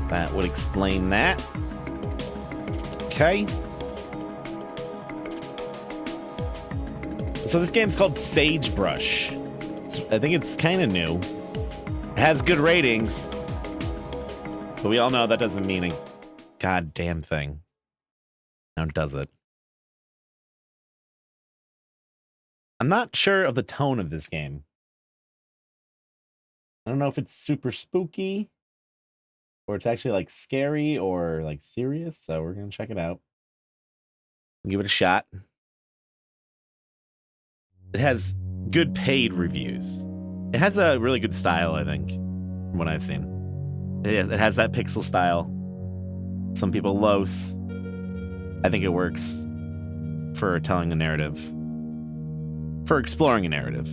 That would explain that. Okay. So this game's called SAGEBRUSH. I think it's kind of new. It has good ratings. But we all know that doesn't mean a goddamn thing. Now does it? I'm not sure of the tone of this game. I don't know if it's super spooky or it's actually like scary or like serious. So we're going to check it out. Give it a shot. It has good paid reviews. It has a really good style, I think, from what I've seen. It has that pixel style. Some people loathe. I think it works for telling a narrative. For exploring a narrative.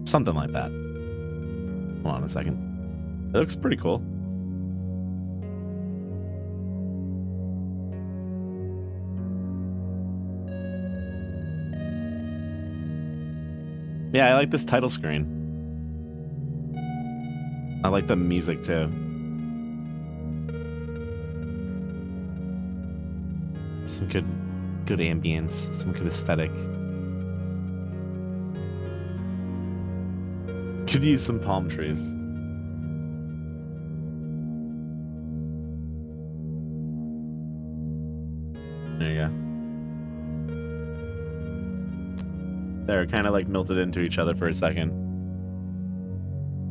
Something like that. Hold on a second. It looks pretty cool. Yeah, I like this title screen. I like the music too. Some good ambience, some good aesthetic. Could use some palm trees. There you go. They're kind of like melted into each other for a second.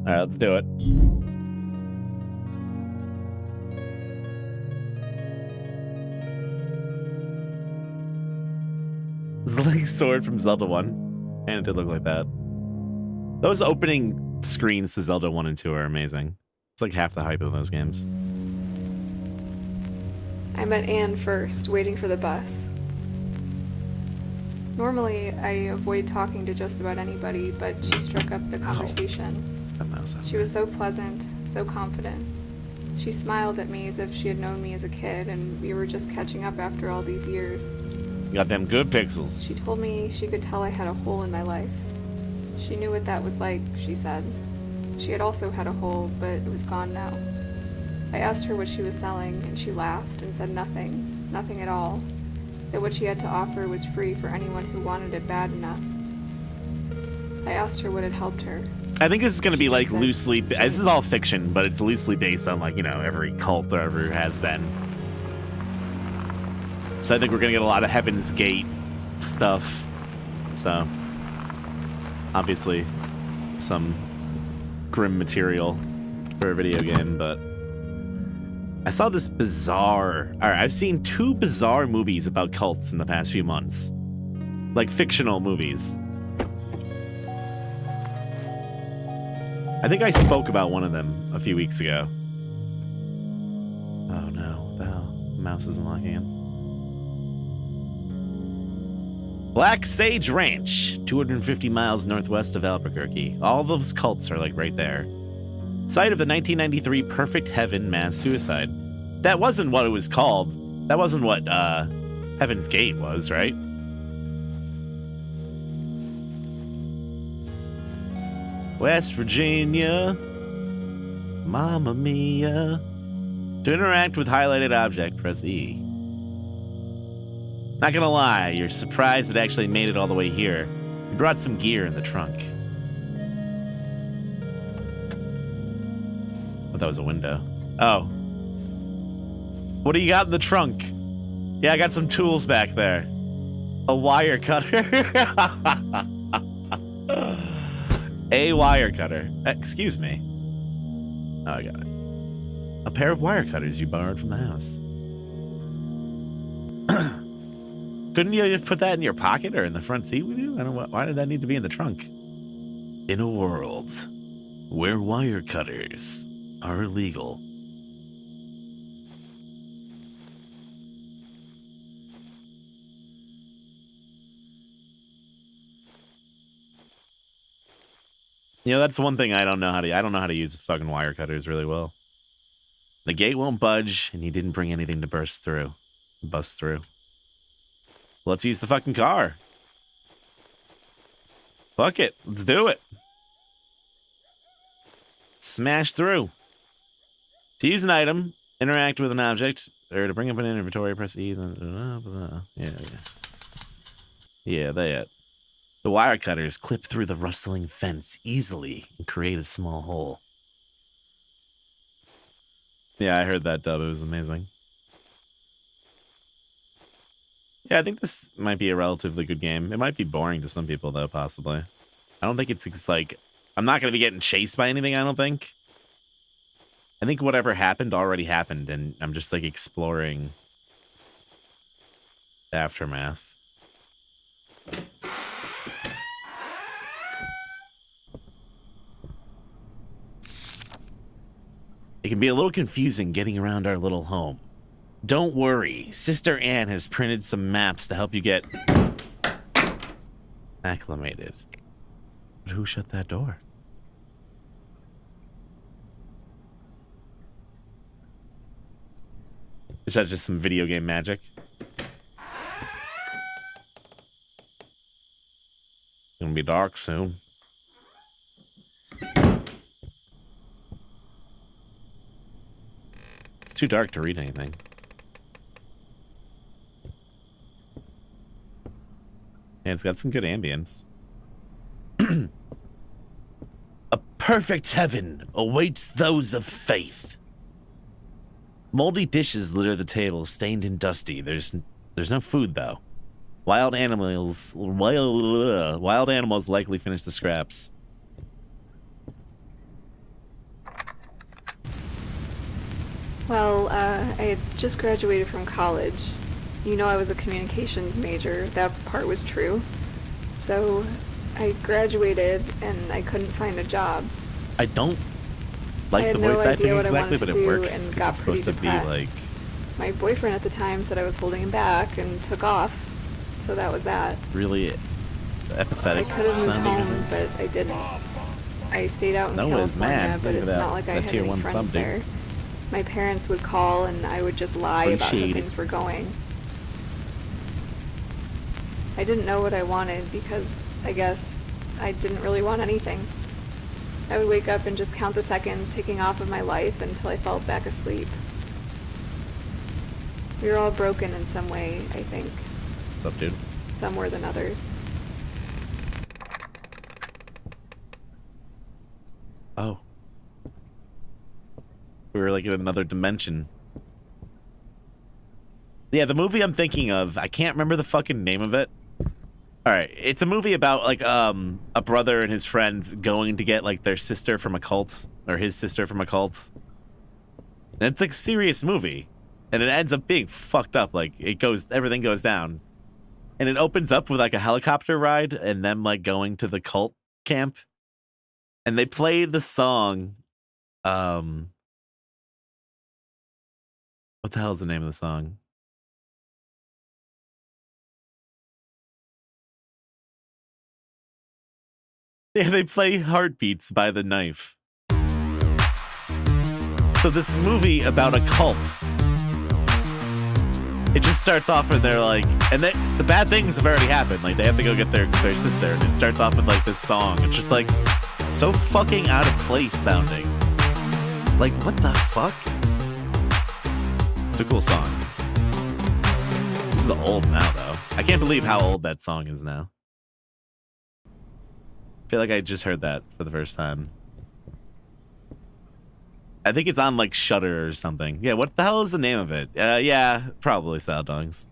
All right, let's do it. It's like Sword from Zelda 1. And it did look like that. Those opening screens to Zelda 1 and 2 are amazing. It's like half the hype of those games. I met Anne first, waiting for the bus. Normally, I avoid talking to just about anybody, but she struck up the conversation. She was so pleasant, so confident. She smiled at me as if she had known me as a kid, and we were just catching up after all these years. You got them good pixels. She told me she could tell I had a hole in my life. She knew what that was like, she said. She had also had a hole, but it was gone now. I asked her what she was selling, and she laughed and said nothing, nothing at all. That what she had to offer was free for anyone who wanted it bad enough. I asked her what had helped her. I think this is going to be like loosely, this is all fiction, but it's loosely based on like, you know, every cult there ever has been. So I think we're going to get a lot of Heaven's Gate stuff. So obviously some grim material for a video game, but I saw this bizarre, all right, I've seen 2 bizarre movies about cults in the past few months. Like fictional movies. I think I spoke about one of them a few weeks ago. Oh no, what the hell? The mouse isn't locking in. Black Sage Ranch, 250 miles northwest of Albuquerque. All those cults are like right there. Site of the 1993 Perfect Heaven mass suicide. That wasn't what it was called. That wasn't what Heaven's Gate was, right? West Virginia, Mamma Mia. To interact with highlighted object, press E. Not gonna lie, you're surprised it actually made it all the way here. We brought some gear in the trunk. Oh, that was a window. Oh. What do you got in the trunk? Yeah, I got some tools back there. A wire cutter. A wire cutter. Excuse me. Oh, I got it. A pair of wire cutters you borrowed from the house. Couldn't you just put that in your pocket or in the front seat with you? I don't know. Why did that need to be in the trunk? In a world where wire cutters are illegal. You know, that's one thing I don't know how to use fucking wire cutters really well. The gate won't budge, and he didn't bring anything to bust through. Let's use the fucking car. Fuck it. Let's do it. Smash through. To use an item, interact with an object, or to bring up an inventory, press E. Yeah. Yeah, that. The wire cutters clip through the rustling fence easily and create a small hole. Yeah, I heard that dub. It was amazing. Yeah, I think this might be a relatively good game. It might be boring to some people, though, possibly. I don't think it's like... I'm not going to be getting chased by anything, I don't think. I think whatever happened already happened, and I'm just, like, exploring the aftermath. It can be a little confusing getting around our little home. Don't worry, Sister Anne has printed some maps to help you get acclimated. But who shut that door? Is that just some video game magic? It's gonna be dark soon. It's too dark to read anything. Yeah, it's got some good ambience. A perfect heaven awaits those of faith. Moldy dishes litter the table, stained and dusty. There's no food though. Wild animals likely finish the scraps. Well, I had just graduated from college. You know, I was a communications major. That part was true. So I graduated and I couldn't find a job. I don't like the voice acting exactly, but it works because it's supposed to be like... My boyfriend at the time said I was holding him back and took off. So that was that. Really apathetic I could have moved sounding. home, but I didn't. I stayed out in California, but it's not like I had any friends there. My parents would call and I would just lie about how things were going. I didn't know what I wanted because I guess I didn't really want anything. I would wake up and just count the seconds ticking off of my life until I fell back asleep. We were all broken in some way, I think. What's up, dude? Some more than others. Oh. We were like in another dimension. Yeah, the movie I'm thinking of, I can't remember the fucking name of it. Alright, it's a movie about like a brother and his friend going to get like their sister from a cult, or his sister from a cult. And it's like a serious movie. And it ends up being fucked up, like everything goes down. And it opens up with like a helicopter ride and them like going to the cult camp. And they play the song, what the hell is the name of the song? Yeah, they play Heartbeats by The Knife. So this movie about a cult, it just starts off and they're like, and the bad things have already happened. Like they have to go get their sister, and it starts off with like this song. It's just like so fucking out of place sounding. Like what the fuck? It's a cool song. This is old now though. I can't believe how old that song is now. I feel like I just heard that for the first time. I think it's on like Shudder or something. Yeah, what the hell is the name of it? Yeah, probably Sound Dongs.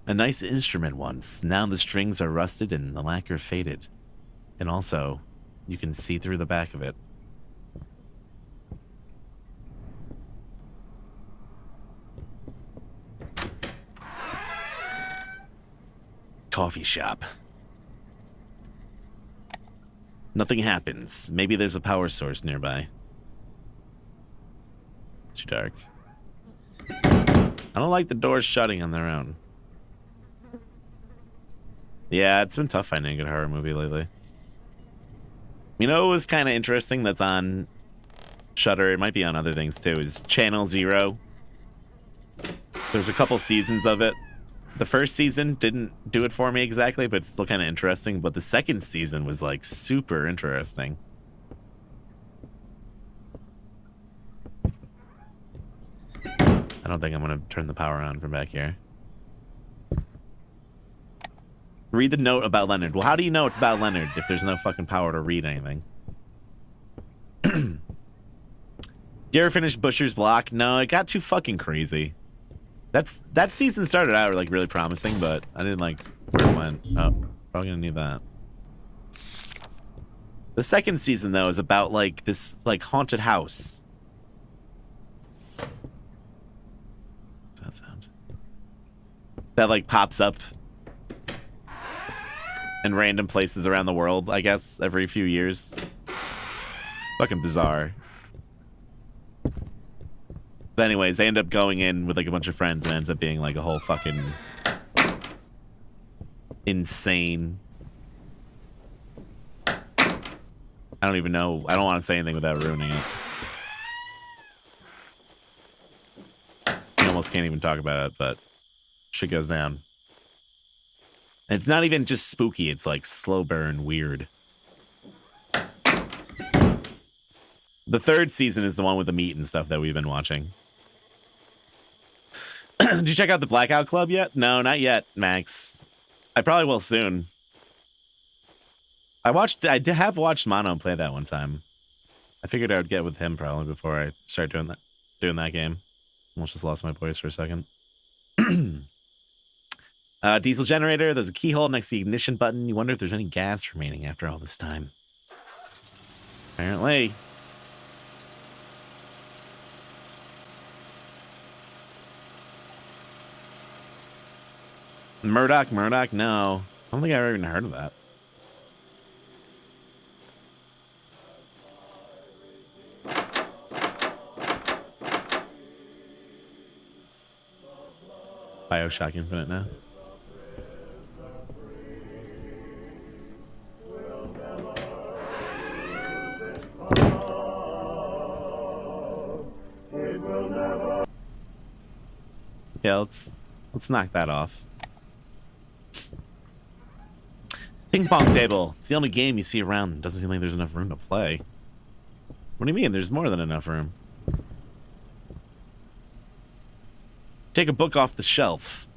A nice instrument once. Now the strings are rusted and the lacquer faded. And also, you can see through the back of it. Coffee shop. Nothing happens. Maybe there's a power source nearby. Too dark. I don't like the doors shutting on their own. Yeah, it's been tough finding a good horror movie lately. You know what was kind of interesting that's on Shudder? It might be on other things too, is Channel Zero. There's a couple seasons of it. The first season didn't do it for me exactly, but it's still kind of interesting. But the second season was like super interesting. I don't think I'm gonna turn the power on from back here. Read the note about Leonard. Well, how do you know it's about Leonard if there's no fucking power to read anything? You ever finish Butcher's Block? No, it got too fucking crazy. That season started out like really promising, but I didn't like where it went. Oh, probably gonna need that. The second season though is about like this like haunted house. What's that sound? That like pops up in random places around the world, I guess, every few years. Fucking bizarre. But anyways, they end up going in with like a bunch of friends and ends up being like a whole fucking insane. I don't even know. I don't want to say anything without ruining it. You almost can't even talk about it, but shit goes down. And it's not even just spooky, it's like slow burn weird. The third season is the one with the meat and stuff that we've been watching. Did you check out the Blackout Club yet? No, not yet, Max. I probably will soon. I have watched Mono play that one time. I figured I would get with him probably before I start doing that game. Almost just lost my voice for a second. Diesel generator. There's a keyhole next to the ignition button. You wonder if there's any gas remaining after all this time. Apparently. Murdoch? No. I don't think I've ever even heard of that. BioShock Infinite now. Yeah, let's knock that off. Ping pong table. It's the only game you see around. Doesn't seem like there's enough room to play. What do you mean? There's more than enough room. Take a book off the shelf.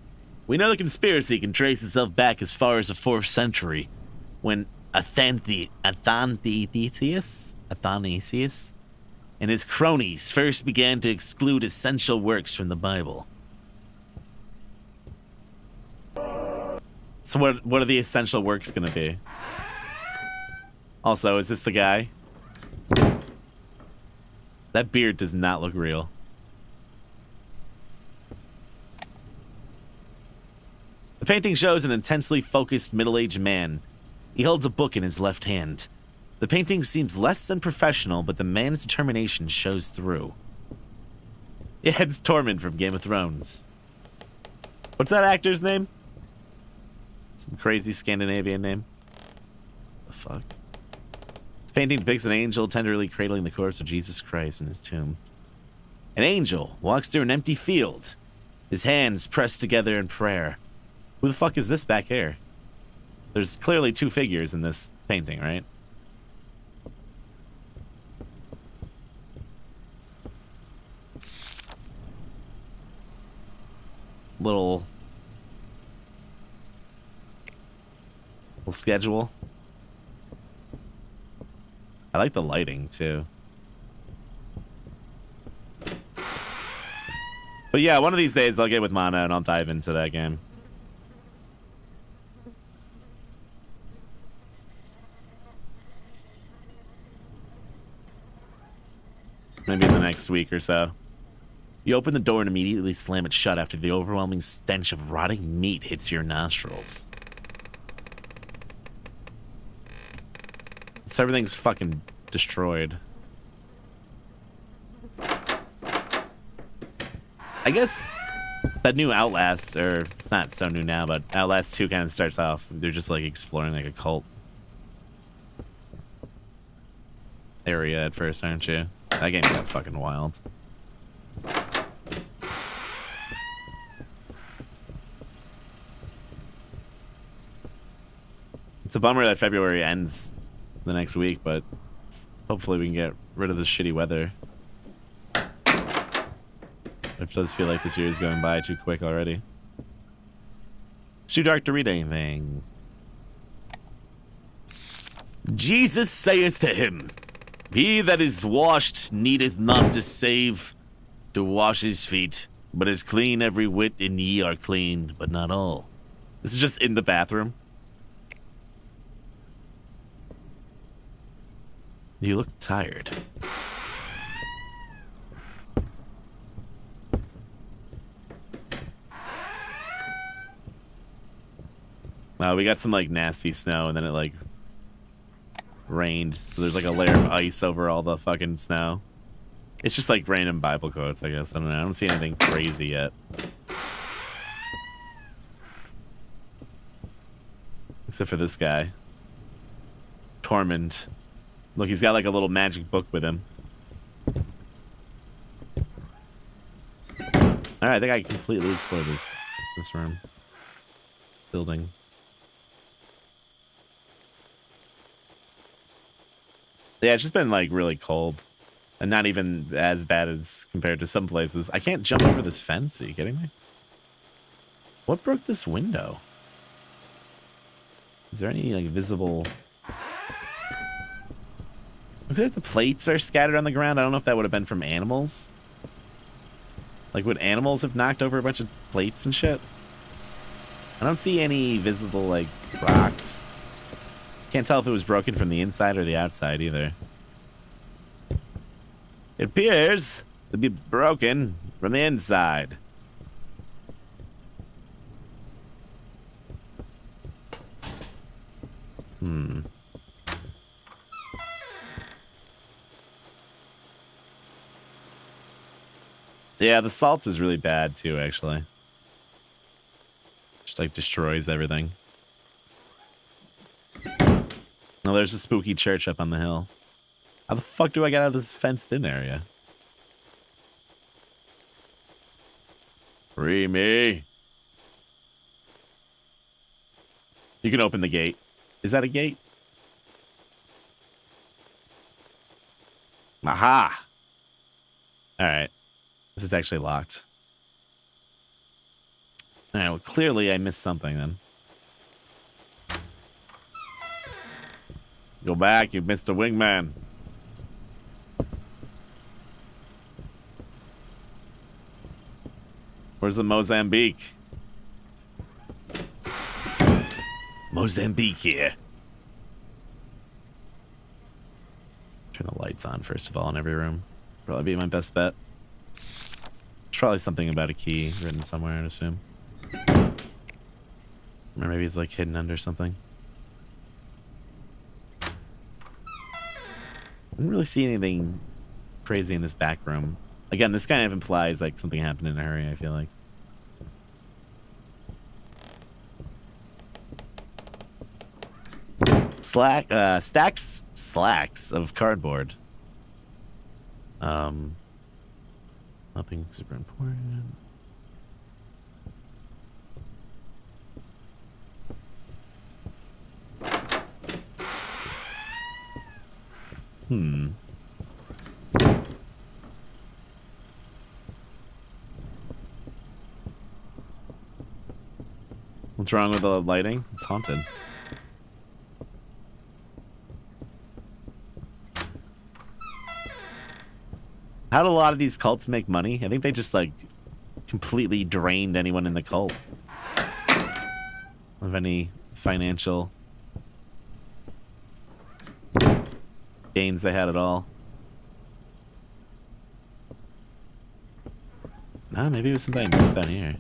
We know the conspiracy can trace itself back as far as the 4th century, when Athanasius and his cronies first began to exclude essential works from the Bible. So what are the essential works going to be? Also, is this the guy? That beard does not look real. The painting shows an intensely focused middle-aged man. He holds a book in his left hand. The painting seems less than professional, but the man's determination shows through. Yeah, it's Tormund from Game of Thrones. What's that actor's name? Some crazy Scandinavian name. The fuck? This painting depicts an angel tenderly cradling the corpse of Jesus Christ in his tomb. An angel walks through an empty field, his hands pressed together in prayer. Who the fuck is this back here? There's clearly 2 figures in this painting, right? Little schedule. I like the lighting too. But yeah, one of these days I'll get with Mana and I'll dive into that game. Maybe in the next week or so. You open the door and immediately slam it shut after the overwhelming stench of rotting meat hits your nostrils. So everything's fucking destroyed. I guess that new Outlast, or it's not so new now, but Outlast 2 kind of starts off, they're just like exploring like a cult area at first, aren't you? That game got fucking wild. It's a bummer that February ends the next week, but hopefully we can get rid of this shitty weather. It does feel like this year is going by too quick already. It's too dark to read anything. Jesus saith to him, he that is washed needeth not to save to wash his feet, but is clean every whit, and ye are clean, but not all. This is just in the bathroom. You look tired. We got some like nasty snow, and then it like rained, so there's like a layer of ice over all the fucking snow. It's just like random Bible quotes, I guess. I don't know. I don't see anything crazy yet. Except for this guy. Tormund. Look, he's got like a little magic book with him. Alright, I think I completely explored this room. Building. Yeah, it's just been like really cold. And not even as bad as compared to some places. I can't jump over this fence. Are you kidding me? What broke this window? Is there any like visible... Look like the plates are scattered on the ground. I don't know if that would have been from animals. Like, would animals have knocked over a bunch of plates and shit? I don't see any visible, like, rocks. Can't tell if it was broken from the inside or the outside, either. It appears to be broken from the inside. Yeah, the salt is really bad too, actually. Just like destroys everything. Oh, there's a spooky church up on the hill. How the fuck do I get out of this fenced in area? Free me. You can open the gate. Is that a gate? Aha! Alright. This is actually locked. Alright, well, clearly I missed something then. Go back, you missed a wingman. Where's the Mozambique? Mozambique here. Turn the lights on first of all in every room. Probably be my best bet. There's probably something about a key written somewhere, I'd assume. Or maybe it's like hidden under something. I didn't really see anything crazy in this back room. Again, this kind of implies like something happened in a hurry, I feel like. Slacks of cardboard. Nothing super important. What's wrong with the lighting? It's haunted. How do a lot of these cults make money? I think they just, like, completely drained anyone in the cult of any financial gains they had at all. No, maybe it was something I missed down here.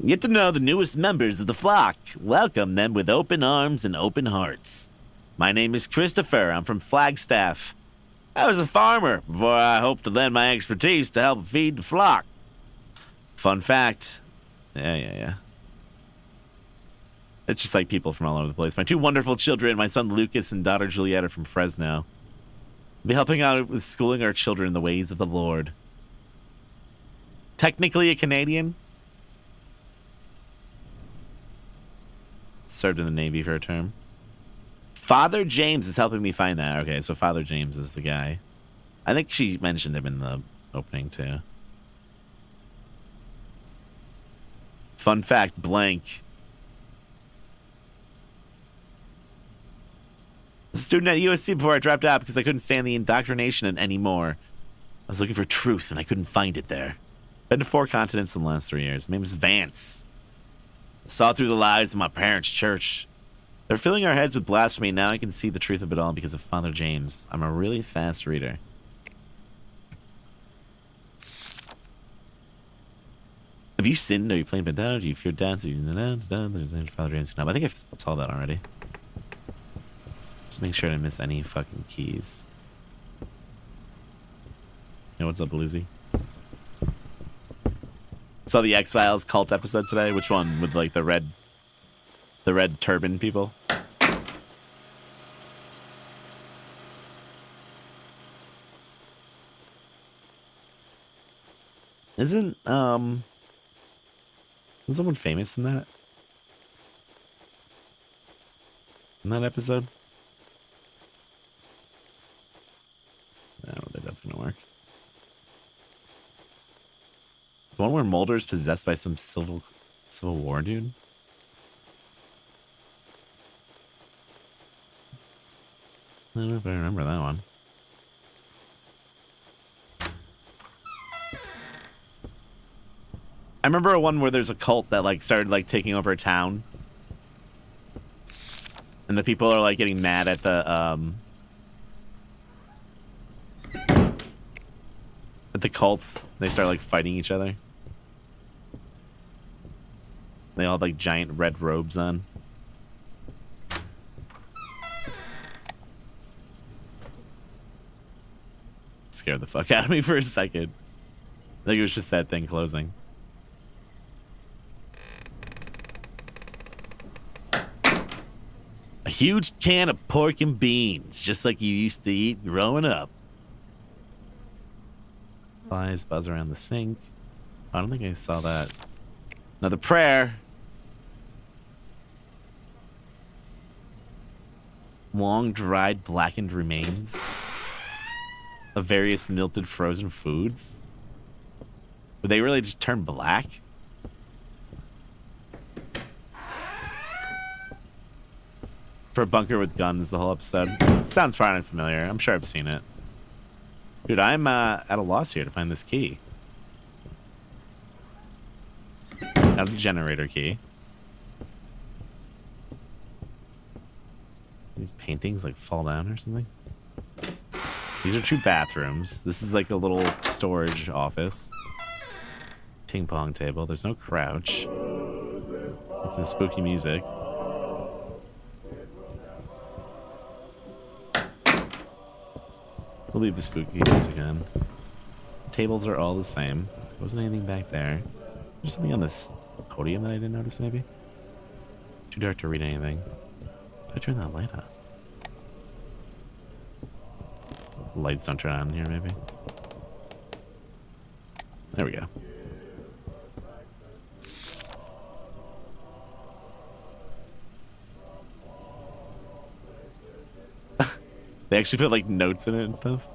Get to know the newest members of the flock. Welcome them with open arms and open hearts. My name is Christopher. I'm from Flagstaff. I was a farmer before I hoped to lend my expertise to help feed the flock. Fun fact. Yeah. It's just like people from all over the place. My two wonderful children, my son Lucas and daughter Juliet, are from Fresno. I'll be helping out with schooling our children in the ways of the Lord. Technically a Canadian. Served in the Navy for a term. Father James is helping me find that. Okay, so Father James is the guy. I think she mentioned him in the opening too. Fun fact, blank. I was a student at USC before I dropped out because I couldn't stand the indoctrination anymore. I was looking for truth and I couldn't find it there. Been to 4 continents in the last 3 years. My name is Vance. I saw through the lies of my parents' church. They're filling our heads with blasphemy. Now I can see the truth of it all because of Father James. I'm a really fast reader. Have you sinned? Are you playing Bandana? Do you fear death? There's Father James. I think I saw that already. Just make sure I didn't miss any fucking keys. Hey, what's up, Bluesy? Saw the X-Files cult episode today. Which one? With like the red turban people? Isn't someone famous in that episode? I don't think that's gonna work. The one where Mulder's possessed by some Civil War dude? I don't know if I remember that one. I remember one where there's a cult that like started like taking over a town. And the people are like getting mad at the cults. They start like fighting each other. They all have like giant red robes on. Scared the fuck out of me for a second. I think it was just that thing closing. A huge can of pork and beans, just like you used to eat growing up. Flies buzz around the sink. I don't think I saw that. Another prayer. Long dried blackened remains of various melted frozen foods. Would they really just turn black? For a bunker with guns, the whole episode. Sounds fine and familiar. I'm sure I've seen it. Dude, I'm at a loss here to find this key. Out of the generator key. These paintings like fall down or something. These are 2 bathrooms. This is like a little storage office. Ping pong table. There's no crouch. It's some spooky music. We'll leave the spooky music on. Tables are all the same. Wasn't anything back there. There's something on this podium that I didn't notice, maybe? Too dark to read anything. Did I turn that light on? Lights don't turn on here, maybe? There we go. They actually put like notes in it and stuff.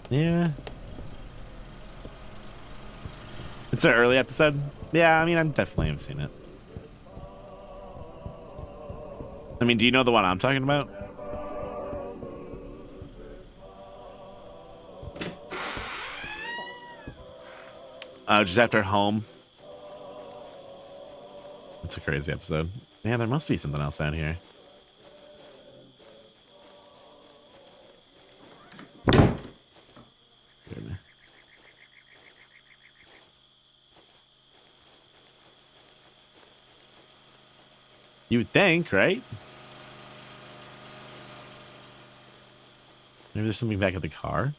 Yeah. It's an early episode. Yeah, I mean, I definitely have seen it. I mean, do you know the one I'm talking about? Just after home. It's a crazy episode. Yeah, there must be something else out here. You would think, right? Maybe there's something back at the car.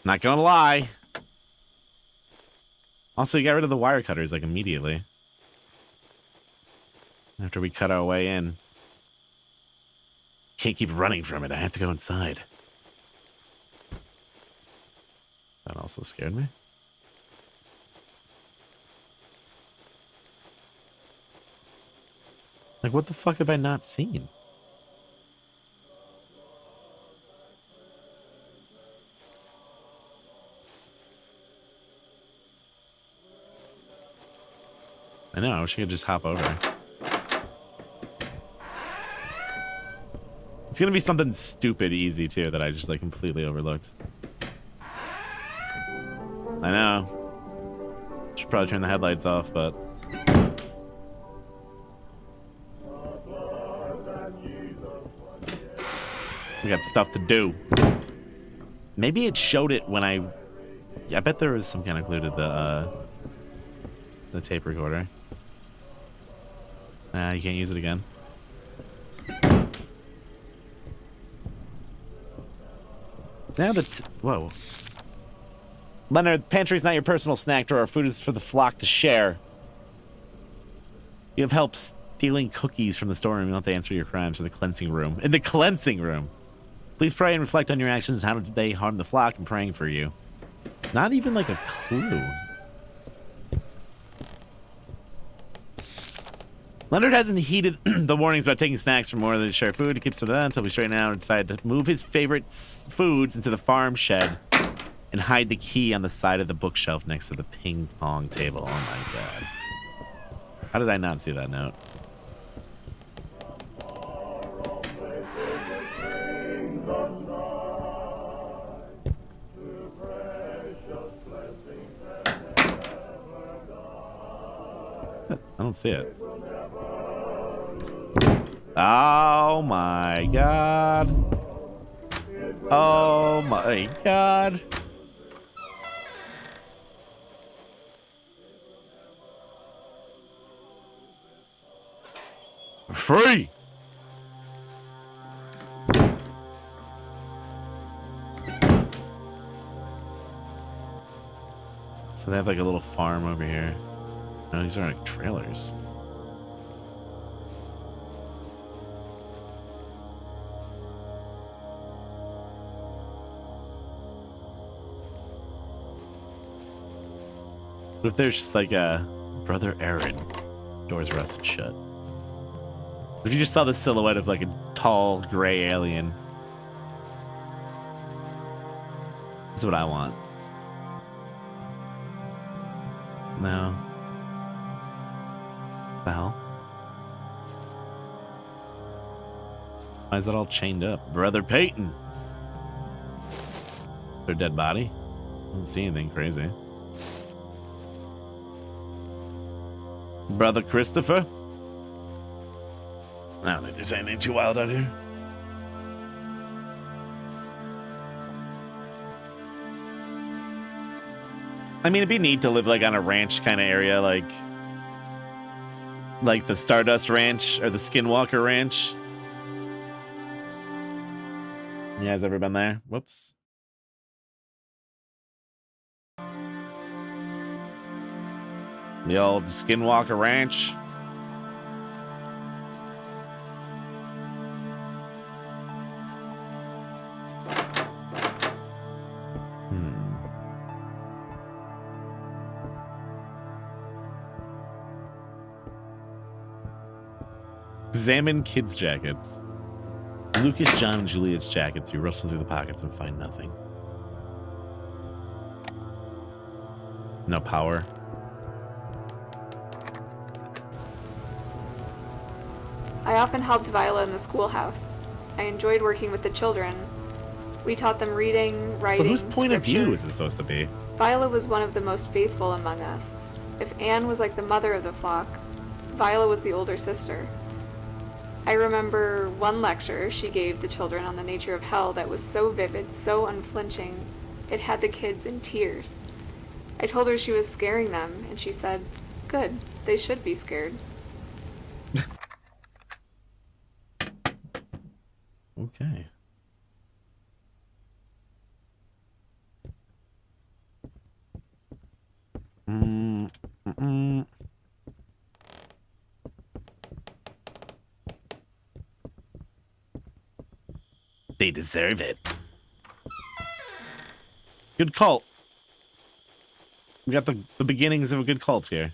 Not gonna lie. Also, you got rid of the wire cutters like immediately. After we cut our way in. Can't keep running from it. I have to go inside. Got a also scared me. Like, what the fuck have I not seen? I know, I wish I could just hop over. It's gonna be something stupid easy, too, that I just, like, completely overlooked. I know. Should probably turn the headlights off, but... we got stuff to do. Maybe it showed it when I bet there was some kind of clue to the tape recorder. You can't use it again. Now whoa. Leonard, the pantry's not your personal snack drawer. Food is for the flock to share. You have helped stealing cookies from the storeroom. You don't have to answer your crimes for the cleansing room. In the cleansing room. Please pray and reflect on your actions. How did they harm the flock? I'm praying for you. Not even like a clue. Leonard hasn't heeded the warnings about taking snacks for more than share food. He keeps it on until we straighten out and decide to move his favorite foods into the farm shed and hide the key on the side of the bookshelf next to the ping pong table. Oh my god. How did I not see that note? I don't see it. Oh my god. Oh my god. Free. So they have like a little farm over here. No, these are like trailers. What if there's just like a Brother Aaron? Doors rusted shut. What if you just saw the silhouette of like a tall gray alien? That's what I want. No. What the hell? Why is that all chained up? Brother Peyton! Their dead body? I don't see anything crazy. Brother Christopher? I don't think there's anything too wild out here. I mean, it'd be neat to live like on a ranch kind of area, like the Stardust Ranch or the Skinwalker Ranch. You guys ever been there? Whoops. The old Skinwalker Ranch. Examine kids' jackets. Lucas, John, and Juliet's jackets. You rustle through the pockets and find nothing. No power. I often helped Viola in the schoolhouse. I enjoyed working with the children. We taught them reading, writing, So whose point of view scripture. is it supposed to be? Viola was one of the most faithful among us. If Anne was like the mother of the flock, Viola was the older sister. I remember one lecture she gave the children on the nature of hell that was so vivid, so unflinching, it had the kids in tears. I told her she was scaring them, and she said, "Good, they should be scared." Okay. They deserve it. Good call. We got the beginnings of a good cult here.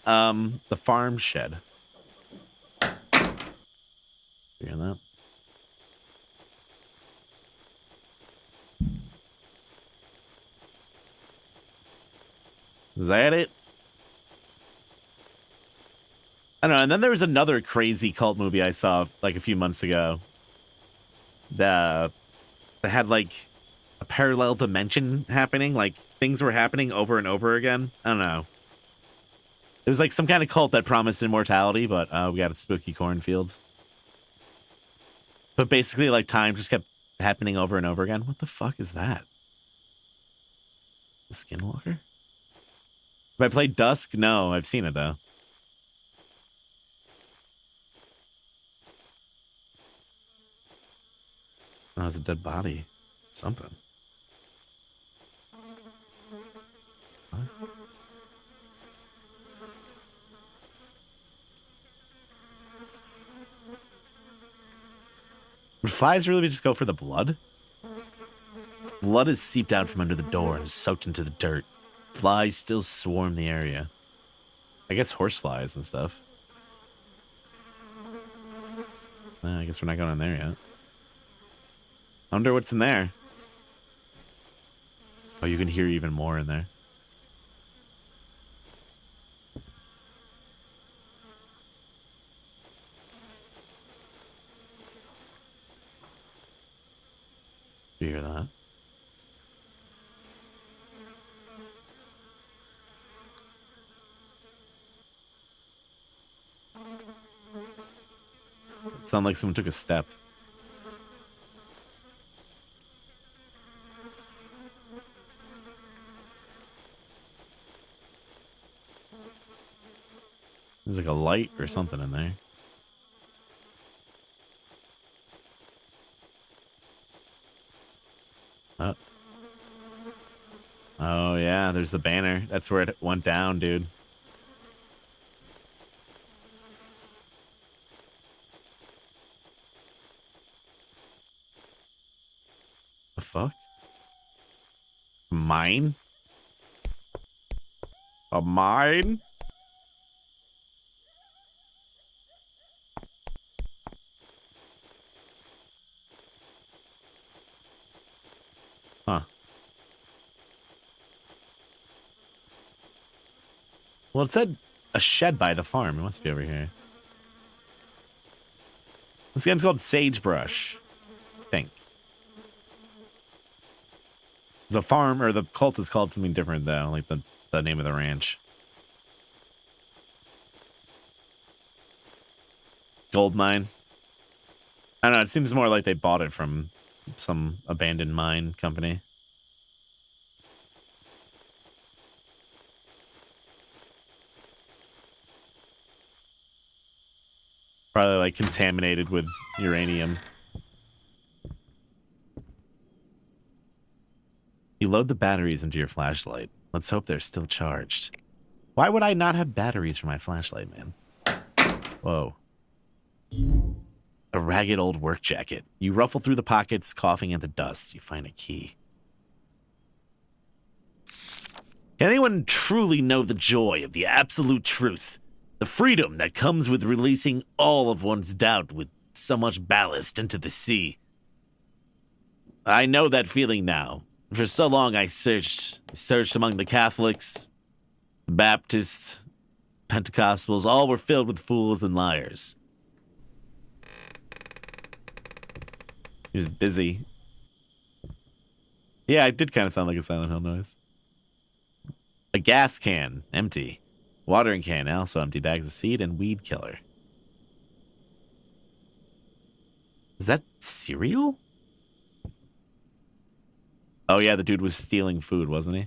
The farm shed. Hear that? Is that it? I don't know. And then there was another crazy cult movie I saw like a few months ago. That had like a parallel dimension happening. Like things were happening over and over again. I don't know. It was like some kind of cult that promised immortality, but we got a spooky cornfield. But basically, like time just kept happening over and over again. What the fuck is that? The Skinwalker? Have I played Dusk? No, I've seen it though. Oh, it's a dead body. Something. What? Would flies really just go for the blood? Blood is seeped out from under the door and soaked into the dirt. Flies still swarm the area. I guess horse flies and stuff. I guess we're not going in there yet. I wonder what's in there. Oh, you can hear even more in there. Do you hear that? It sounded like someone took a step. There's like a light or something in there. Oh. Oh, yeah, there's the banner. That's where it went down, dude. The fuck? Mine? A mine? Huh. Well, it said a shed by the farm. It must be over here. This game's called SAGEBRUSH, I think. The farm, or the cult is called something different, though, like the name of the ranch. Gold mine. I don't know, it seems more like they bought it from some abandoned mine company. Probably like contaminated with uranium. You load the batteries into your flashlight. Let's hope they're still charged. Why would I not have batteries for my flashlight, man? Whoa. A ragged old work jacket. You ruffle through the pockets, coughing at the dust. You find a key. Can anyone truly know the joy of the absolute truth? The freedom that comes with releasing all of one's doubt with so much ballast into the sea. I know that feeling now. For so long I searched among the Catholics, the Baptists, Pentecostals. All were filled with fools and liars. He was busy. Yeah, it did kind of sound like a Silent Hill noise. A gas can, empty. Watering can, also empty. Bags of seed and weed killer. Is that cereal? Oh yeah, the dude was stealing food, wasn't he?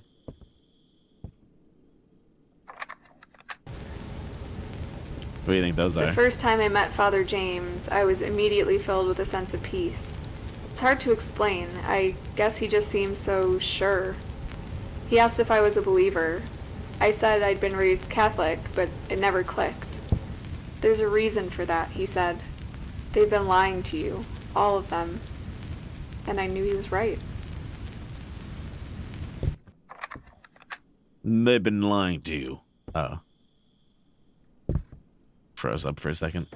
What do you think those are? The first time I met Father James, I was immediately filled with a sense of peace. It's hard to explain. I guess he just seemed so sure. He asked if I was a believer. I said I'd been raised Catholic, but it never clicked. There's a reason for that, he said. They've been lying to you, all of them. And I knew he was right. They've been lying to you. Oh. Froze up for a second.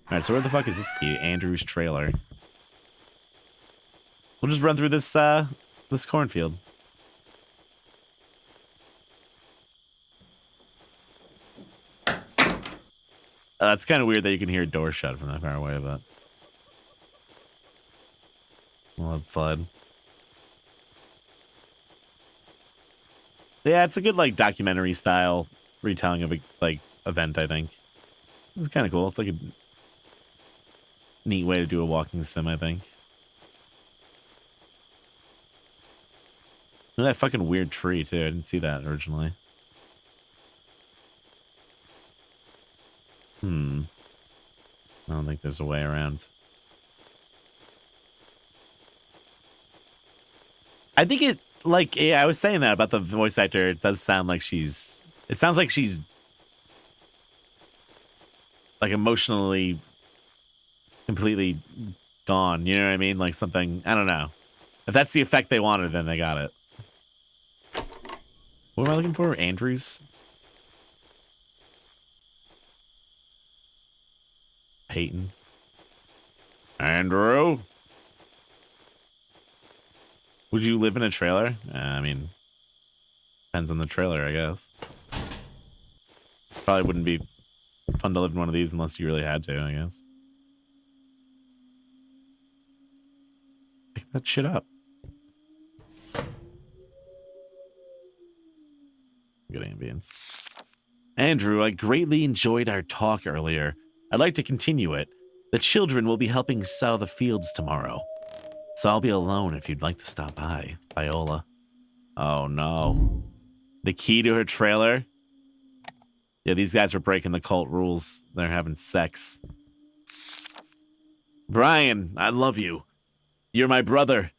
Alright, so where the fuck is this key? Andrew's trailer. We'll just run through this, this cornfield. It's kind of weird that you can hear a door shut from that far away, but... Well, let's slide. Yeah, it's a good, like, documentary style retelling of a, like, event, I think. It's kind of cool. It's like a neat way to do a walking sim, I think. Look at that fucking weird tree, too. I didn't see that originally. I don't think there's a way around. I think it, like, yeah, I was saying that about the voice actor. It does sound like she's... It sounds like she's... like, emotionally... completely gone. You know what I mean? Like, something... I don't know. If that's the effect they wanted, then they got it. What am I looking for? Andrews? Peyton? Andrew? Would you live in a trailer? I mean, depends on the trailer, I guess. Probably wouldn't be fun to live in one of these unless you really had to, I guess. Pick that shit up. Good ambience. Andrew, I greatly enjoyed our talk earlier. I'd like to continue it. The children will be helping sow the fields tomorrow. So I'll be alone if you'd like to stop by. Viola. Oh no. The key to her trailer? Yeah, these guys are breaking the cult rules. They're having sex. Brian, I love you. You're my brother.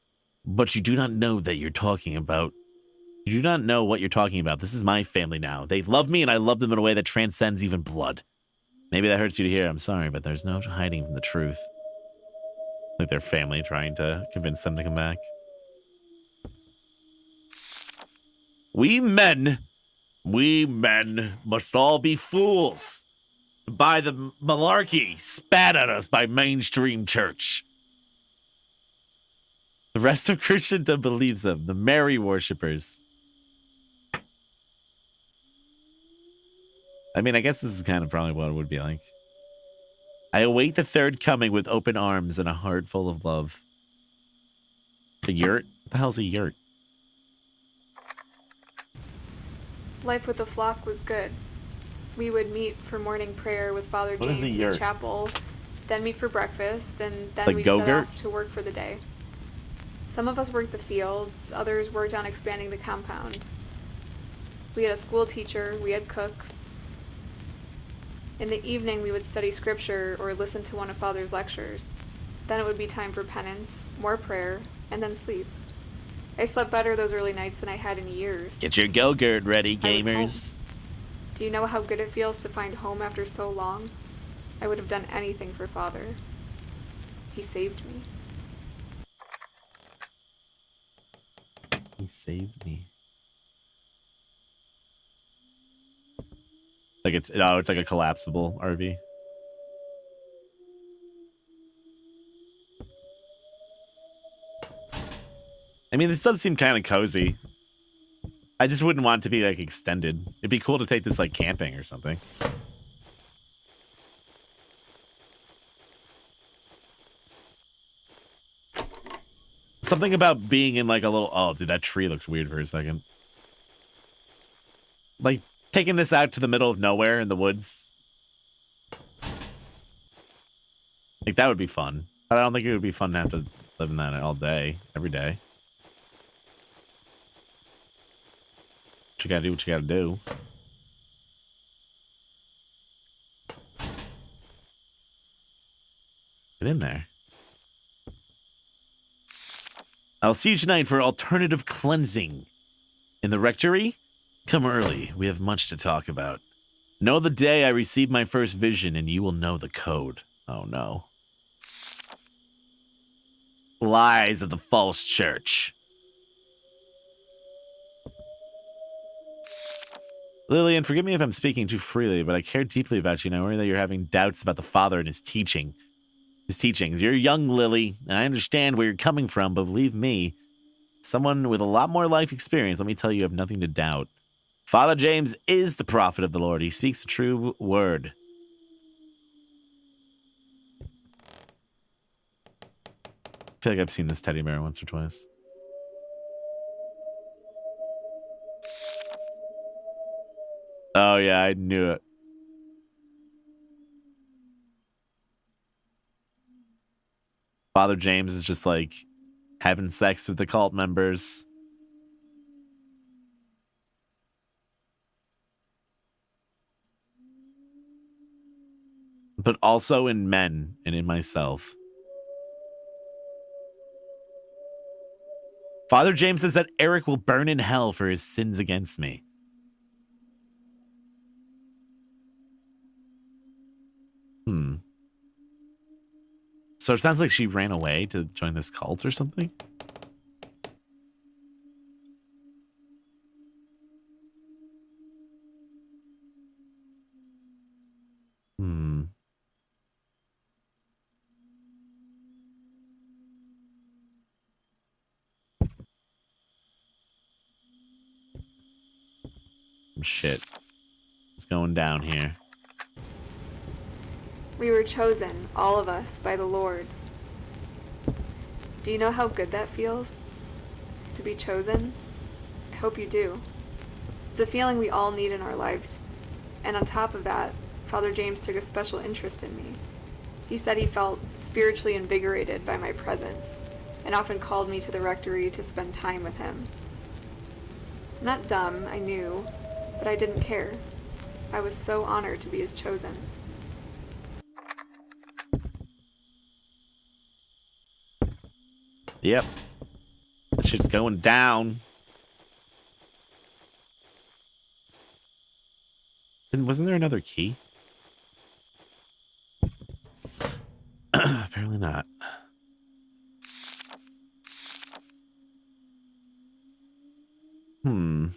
But you do not know that you're talking about. You do not know what you're talking about. This is my family now. They love me and I love them in a way that transcends even blood. Maybe that hurts you to hear. I'm sorry, but there's no hiding from the truth. Like their family trying to convince them to come back. We men must all be fools. By the malarkey spat at us by mainstream church. The rest of Christendom believes them, the Mary worshippers. I mean, I guess this is kind of probably what it would be like. I await the third coming with open arms and a heart full of love. A yurt? What the hell's a yurt? Life with the flock was good. We would meet for morning prayer with Father James in the chapel, then meet for breakfast, and then we'd set off to work for the day. Some of us worked the fields, others worked on expanding the compound. We had a school teacher, we had cooks. In the evening, we would study scripture or listen to one of Father's lectures. Then it would be time for penance, more prayer, and then sleep. I slept better those early nights than I had in years. Get your Go-Gurt ready, gamers. Do you know how good it feels to find home after so long? I would have done anything for Father. He saved me. He saved me. Like it's like a collapsible RV. I mean, this does seem kind of cozy. I just wouldn't want it to be like extended. It'd be cool to take this like camping or something. Something about being in like a little... Oh, dude, that tree looks weird for a second. Like, taking this out to the middle of nowhere in the woods. Like, that would be fun. But I don't think it would be fun to have to live in that all day, every day. But you gotta do what you gotta do. Get in there. I'll see you tonight for alternative cleansing. In the rectory? Come early. We have much to talk about. Know the day I received my first vision, and you will know the code. Oh, no. Lies of the false church. Lillian, forgive me if I'm speaking too freely, but I care deeply about you, and I worry that you're having doubts about the Father and his teachings. You're young, Lily, and I understand where you're coming from, but believe me, someone with a lot more life experience, let me tell you, you have nothing to doubt. Father James is the prophet of the Lord. He speaks the true word. I feel like I've seen this teddy bear once or twice. Oh, yeah, I knew it. Father James is just like having sex with the cult members. But also in men and in myself. Father James says that Eric will burn in hell for his sins against me. So it sounds like she ran away to join this cult or something? Shit. It's going down here. We were chosen, all of us, by the Lord. Do you know how good that feels? To be chosen? I hope you do. It's a feeling we all need in our lives. And on top of that, Father James took a special interest in me. He said he felt spiritually invigorated by my presence, and often called me to the rectory to spend time with him. I'm not dumb, I knew, but I didn't care. I was so honored to be his chosen. Yep. That shit's going down. And wasn't there another key? Apparently not. I want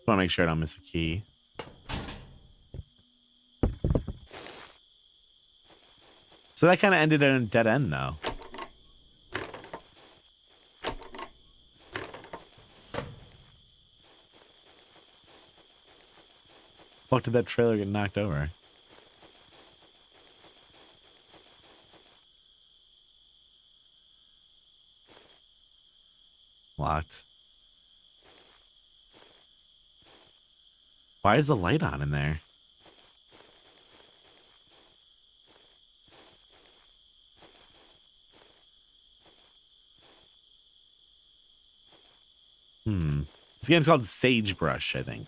to make sure I don't miss a key. So that kind of ended in a dead end, though. Fuck, did that trailer get knocked over? Locked. Why is the light on in there? This game's called SAGEBRUSH, I think.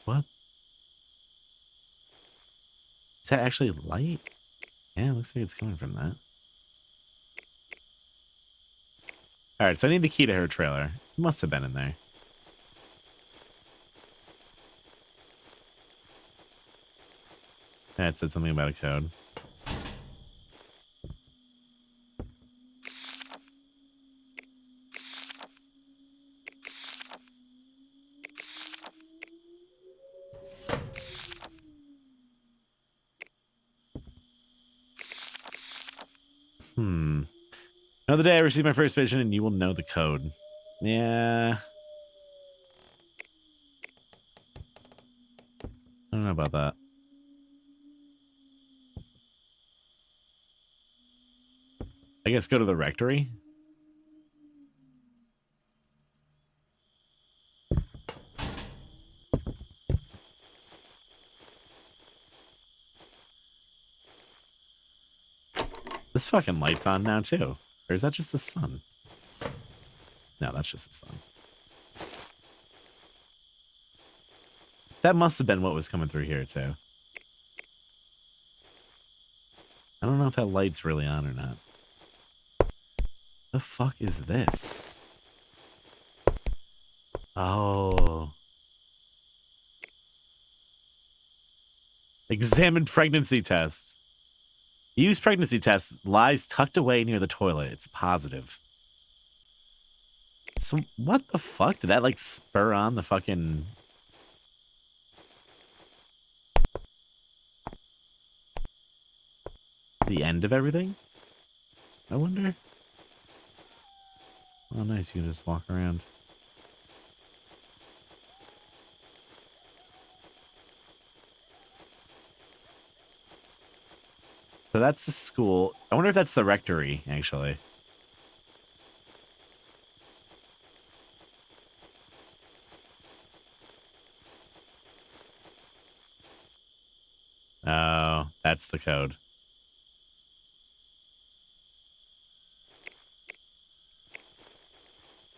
What? Is that actually light? Yeah, it looks like it's coming from that. Alright, so I need the key to her trailer. It must have been in there. Yeah, it said something about a code. Know the day I receive my first vision and you will know the code. Yeah. I don't know about that. I guess go to the rectory. This fucking light's on now too. Or is that just the sun? No, that's just the sun. That must have been what was coming through here too. I don't know if that light's really on or not. The fuck is this? Oh. Examine pregnancy tests. Use pregnancy test lies tucked away near the toilet. It's positive. So what the fuck? Did that like spur on the fucking... the end of everything? I wonder. Oh, nice. You can just walk around. So that's the school. I wonder if that's the rectory, actually. Oh, that's the code.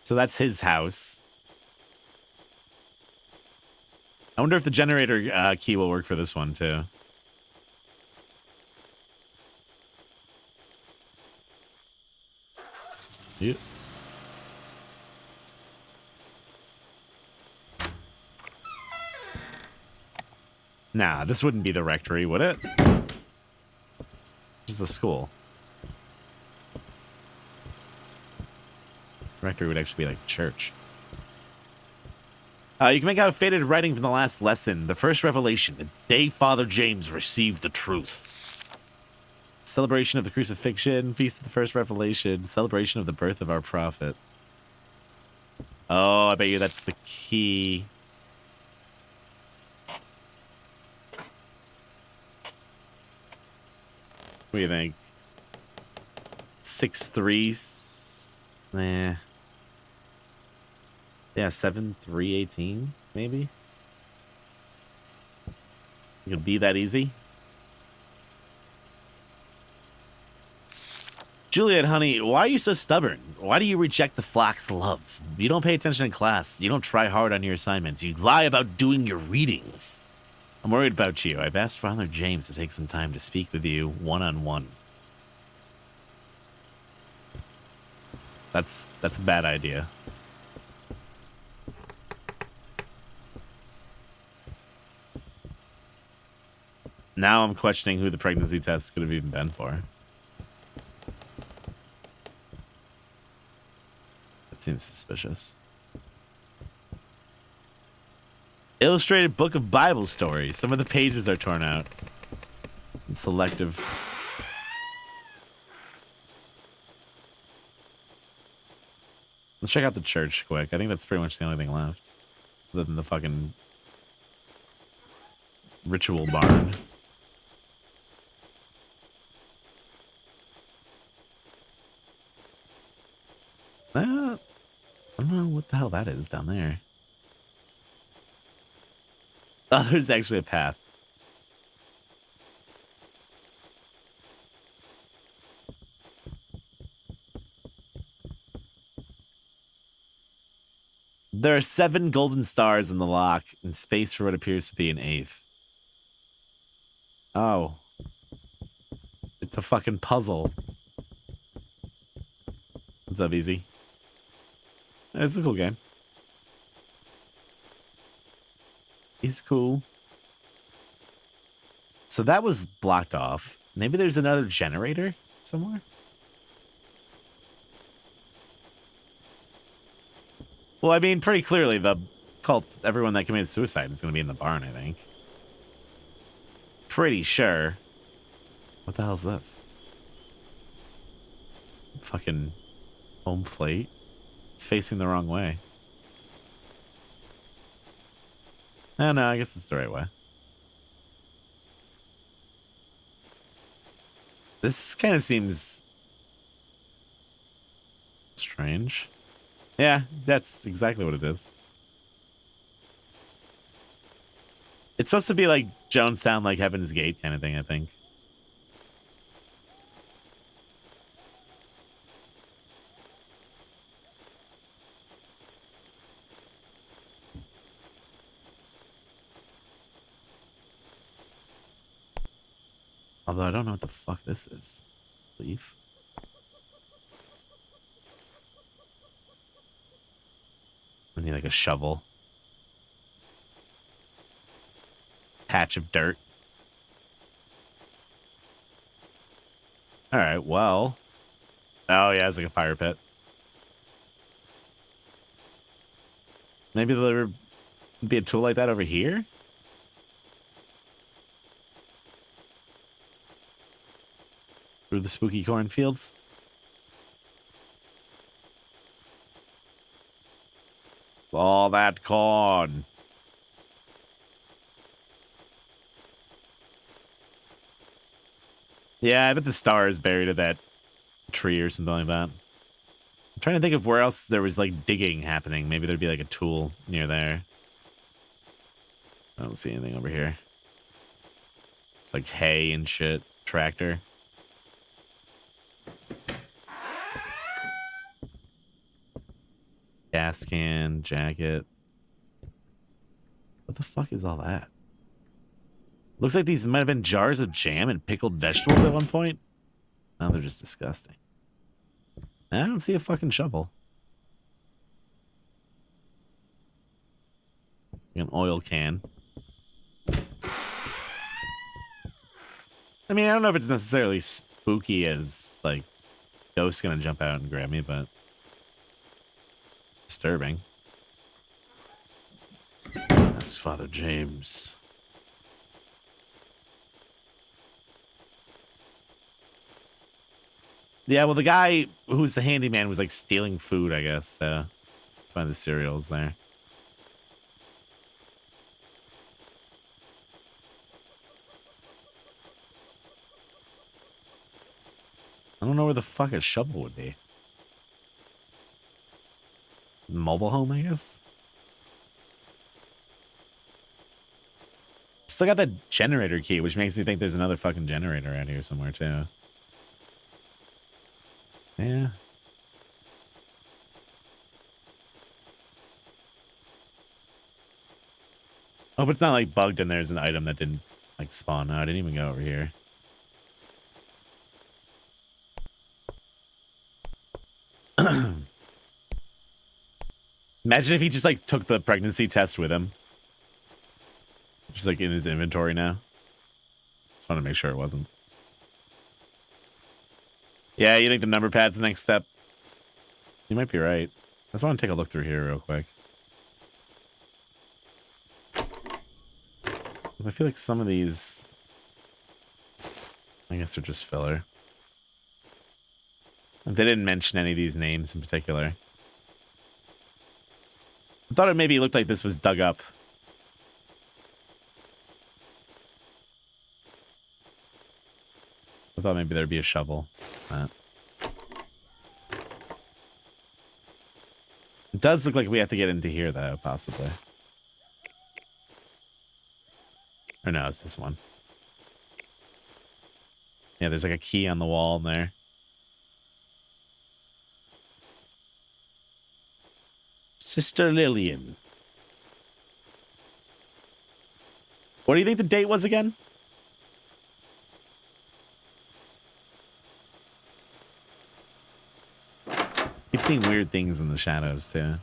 So that's his house. I wonder if the generator key will work for this one, too. Yep. Nah, this wouldn't be the rectory, would it? Just the school. Rectory would actually be like church. You can make out a faded writing from the last lesson. The first revelation, the day Father James received the truth. Celebration of the crucifixion, feast of the first revelation, celebration of the birth of our prophet. Oh, I bet you that's the key. What do you think? 6-3. Nah. Yeah, 7-3-18, maybe. It could be that easy. Juliet, honey, why are you so stubborn? Why do you reject the flock's love? You don't pay attention in class. You don't try hard on your assignments. You lie about doing your readings. I'm worried about you. I've asked Father James to take some time to speak with you one-on-one. That's a bad idea. Now I'm questioning who the pregnancy test could have even been for. That seems suspicious. Illustrated book of Bible stories. Some of the pages are torn out. Some selective. Let's check out the church quick. I think that's pretty much the only thing left. Other than the fucking ritual barn. I don't know what the hell that is down there. Oh, there's actually a path. There are 7 golden stars in the lock and space for what appears to be an 8th. Oh. It's a fucking puzzle. What's up, Easy? It's a cool game. He's cool. So that was blocked off. Maybe there's another generator somewhere? Well, I mean, pretty clearly the cult, everyone that committed suicide is going to be in the barn, I think. Pretty sure. What the hell is this? Fucking home plate. It's facing the wrong way. Oh, no, I guess it's the right way. This kind of seems strange. Yeah, that's exactly what it is. It's supposed to be like Jonestown, like Heaven's Gate kind of thing, I think. Although I don't know what the fuck this is. Leaf. I need like a shovel. Patch of dirt. All right, well. Oh, yeah, it's like a fire pit. Maybe there would be a tool like that over here? Through the spooky cornfields? All that corn. Yeah, I bet the star is buried in that tree or something like that. I'm trying to think of where else there was like digging happening. Maybe there'd be like a tool near there. I don't see anything over here. It's like hay and shit. Tractor. Gas can, jacket. What the fuck is all that? Looks like these might have been jars of jam and pickled vegetables at one point. Now they're just disgusting. I don't see a fucking shovel. An oil can. I mean, I don't know if it's necessarily spooky as, like, ghosts gonna jump out and grab me, but disturbing. That's Father James. Yeah, well, the guy who's the handyman was, like, stealing food, I guess, so that's why the cereal's there. I don't know where the fuck a shovel would be. Mobile home, I guess? Still got that generator key, which makes me think there's another fucking generator around here somewhere, too. Yeah. Oh, but it's not like bugged and there's an item that didn't like spawn. No, I didn't even go over here. Imagine if he just like took the pregnancy test with him. Just like in his inventory now. Just want to make sure it wasn't. Yeah, you think the number pad's the next step? You might be right. I just want to take a look through here real quick. I feel like some of these, I guess they're just filler. They didn't mention any of these names in particular. I thought it maybe looked like this was dug up. I thought maybe there'd be a shovel. It's not. It does look like we have to get into here, though, possibly. Or no, it's this one. Yeah, there's like a key on the wall in there. Sister Lillian. What do you think the date was again? Keep seeing weird things in the shadows, too.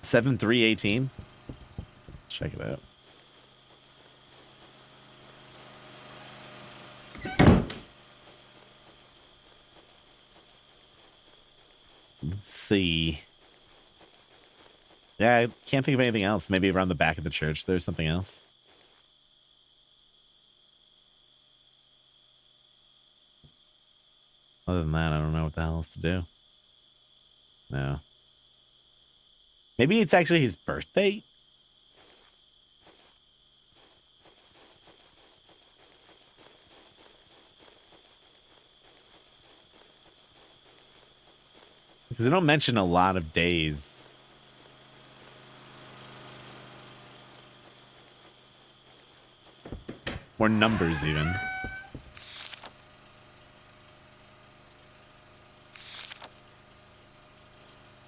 7/3/18. Check it out. Let's see. Yeah, I can't think of anything else. Maybe around the back of the church there's something else. Other than that, I don't know what the hell else to do. No. Maybe it's actually his birthday? Because they don't mention a lot of days. Or numbers, even.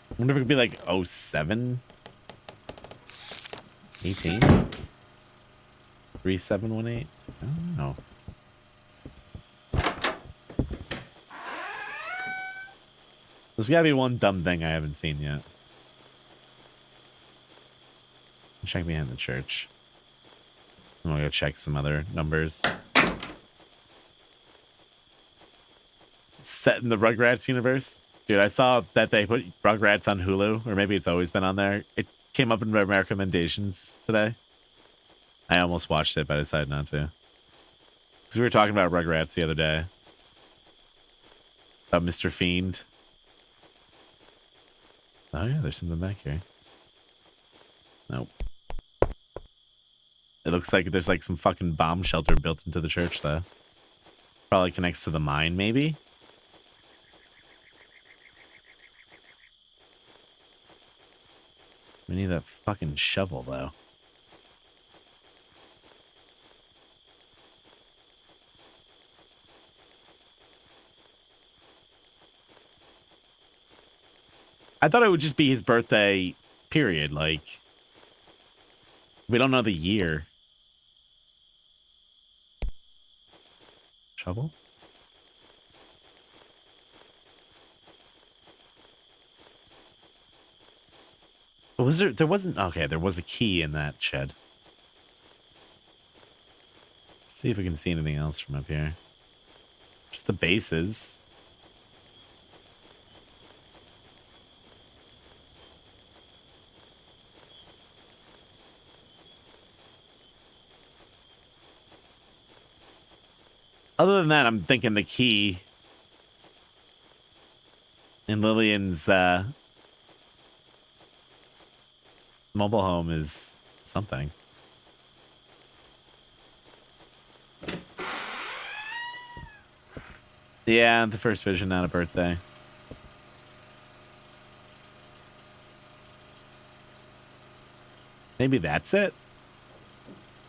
I wonder if it could be like 07? 18? 3718? I don't know. There's gotta be one dumb thing I haven't seen yet. Check behind the church. I'm gonna go check some other numbers. set in the Rugrats universe. Dude, I saw that they put Rugrats on Hulu, or maybe it's always been on there. It came up in my recommendations today. I almost watched it, but I decided not to. Because we were talking about Rugrats the other day. About Mr. Fiend. Oh yeah, there's something back here. Nope. It looks like there's like some fucking bomb shelter built into the church, though. Probably connects to the mine, maybe? We need that fucking shovel, though. I thought it would just be his birthday, period. Like, we don't know the year. Shovel? Was there? There wasn't. Okay, there was a key in that shed. Let's see if we can see anything else from up here. Just the bases. Other than that, I'm thinking the key in Lillian's mobile home is something. Yeah, the first vision, not a birthday. Maybe that's it?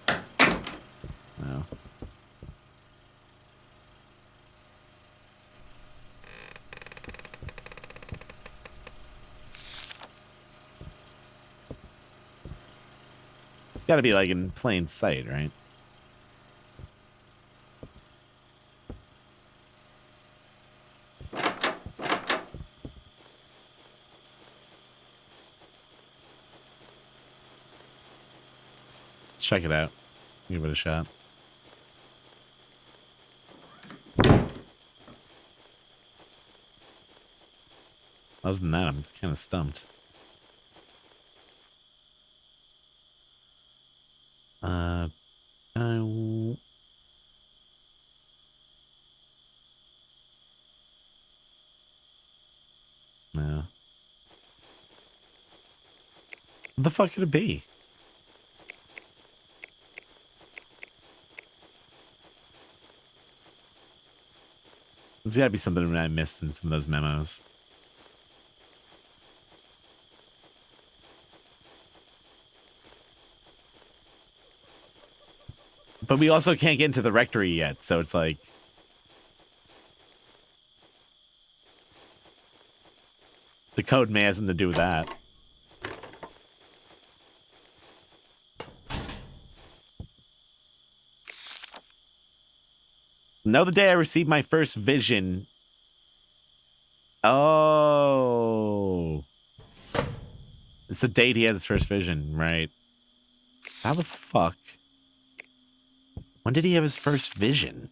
No. It's got to be like in plain sight, right? Let's check it out. Give it a shot. Other than that, I'm kind of stumped. No. What the fuck could it be? There's gotta be something that I missed in some of those memos. But we also can't get into the rectory yet, so it's like... The code may have something to do with that. Know the day I received my first vision. Oh. It's the date he had his first vision, right? So how the fuck? When did he have his first vision?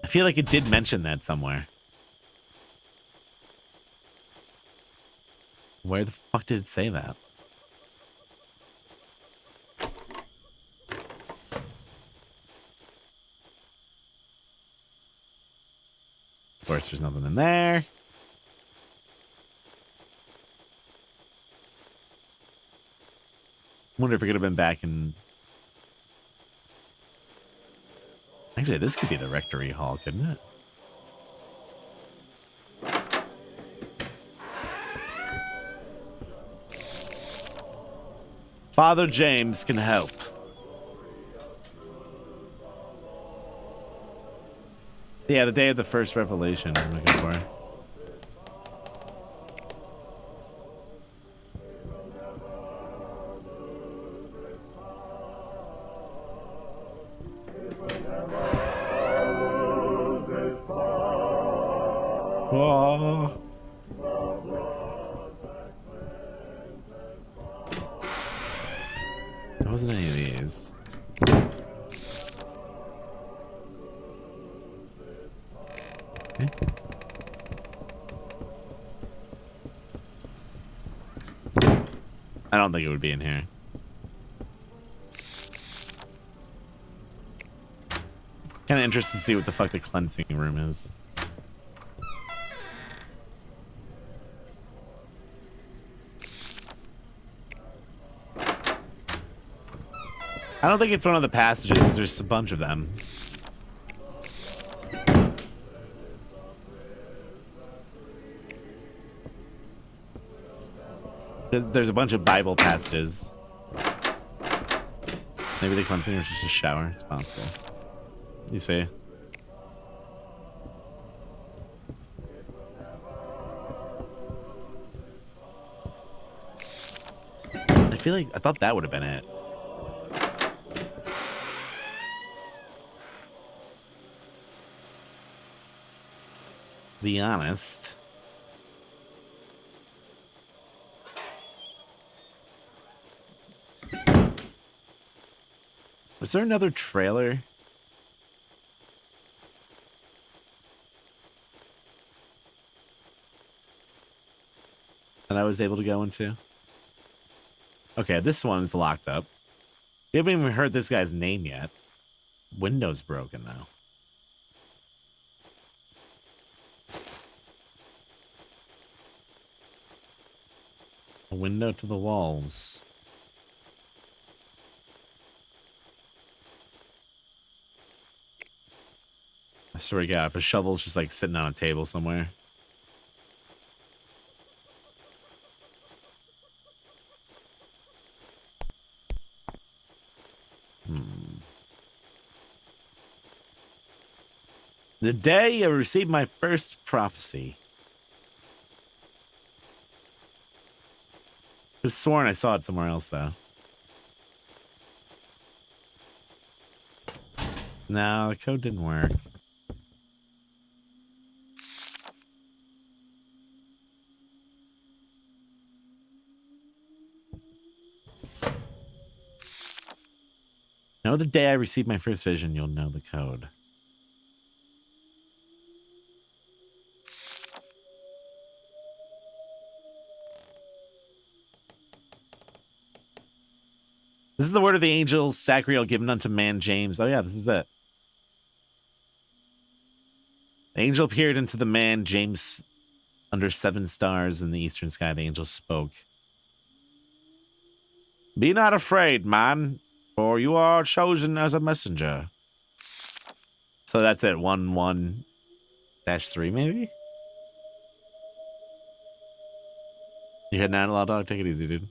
I feel like it did mention that somewhere. Where the fuck did it say that? Of course, there's nothing in there. Wonder if it could have been back in... Actually, this could be the rectory hall, couldn't it? Father James can help. Yeah, the day of the first revelation I'm looking for. Oh. There wasn't any of these. Okay. I don't think it would be in here. Kind of interested to see what the fuck the cleansing room is. I don't think it's one of the passages because there's a bunch of them. There's a bunch of Bible passages. Maybe the cleansing room is just a shower. It's possible. You see? I feel like I thought that would have been it. Be honest. Was there another trailer? That I was able to go into? Okay, this one's locked up. We haven't even heard this guy's name yet. Window's broken though. A window to the walls. I swear to God, if a shovel's just like sitting on a table somewhere. The day I received my first prophecy. I could have sworn I saw it somewhere else, though. No, the code didn't work. No, the day I received my first vision, you'll know the code. This is the word of the angel Sacriel given unto man James. Oh yeah, this is it. The angel appeared unto the man James under 7 stars in the eastern sky. The angel spoke. Be not afraid, man, for you are chosen as a messenger. So that's it, 1-1-3 maybe? You heading out a lot, dog? Take it easy, dude.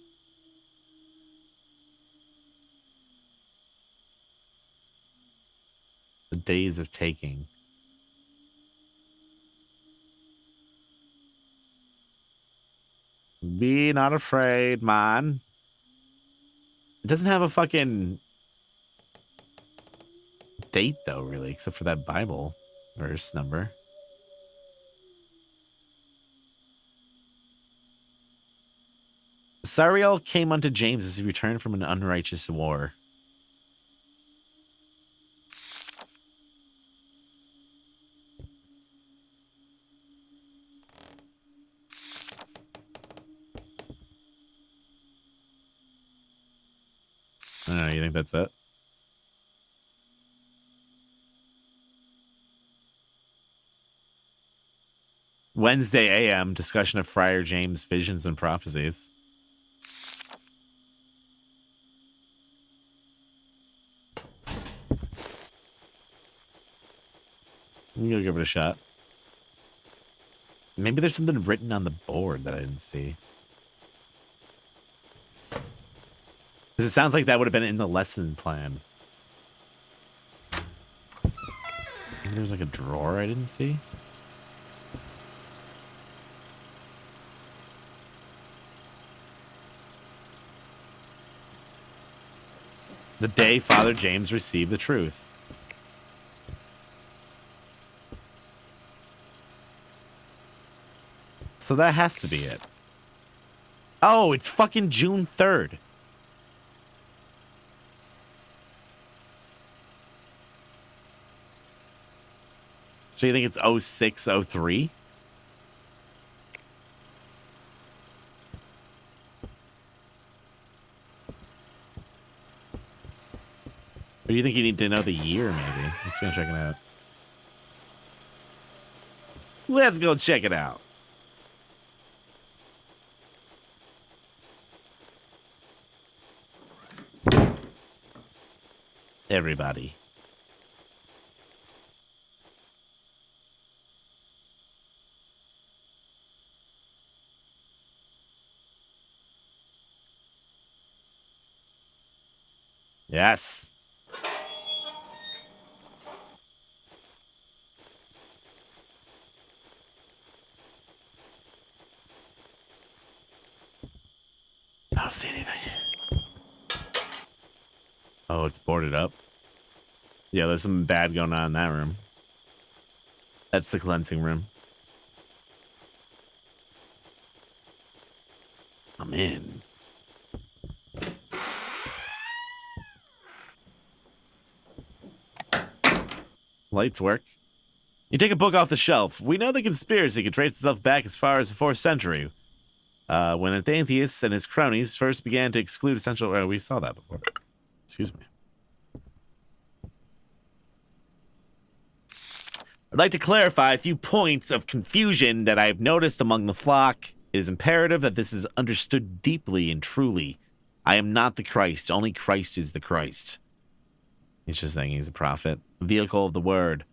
The days of taking. Be not afraid, man. It doesn't have a fucking date, though, really, except for that Bible verse number. Sariel came unto James as he returned from an unrighteous war. I don't know, you think that's it? Wednesday AM, discussion of Friar James' visions and prophecies. I'm gonna give it a shot. Maybe there's something written on the board that I didn't see. Because it sounds like that would have been in the lesson plan. Maybe there's like a drawer I didn't see. The day Father James received the truth. So that has to be it. Oh, it's fucking June 3rd. So you think it's 06, 03? Or do you think you need to know the year, maybe? Let's go check it out. Let's go check it out. Everybody. Yes. I don't see anything. Oh, it's boarded up. Yeah, there's something bad going on in that room. That's the cleansing room. I'm in. Lights work. You take a book off the shelf. We know the conspiracy can trace itself back as far as the 4th century. When Athantheus and his cronies first began to exclude essential... Oh, we saw that before. Excuse me. I'd like to clarify a few points of confusion that I've noticed among the flock. It is imperative that this is understood deeply and truly. I am not the Christ. Only Christ is the Christ. He's just saying he's a prophet. Vehicle of the word.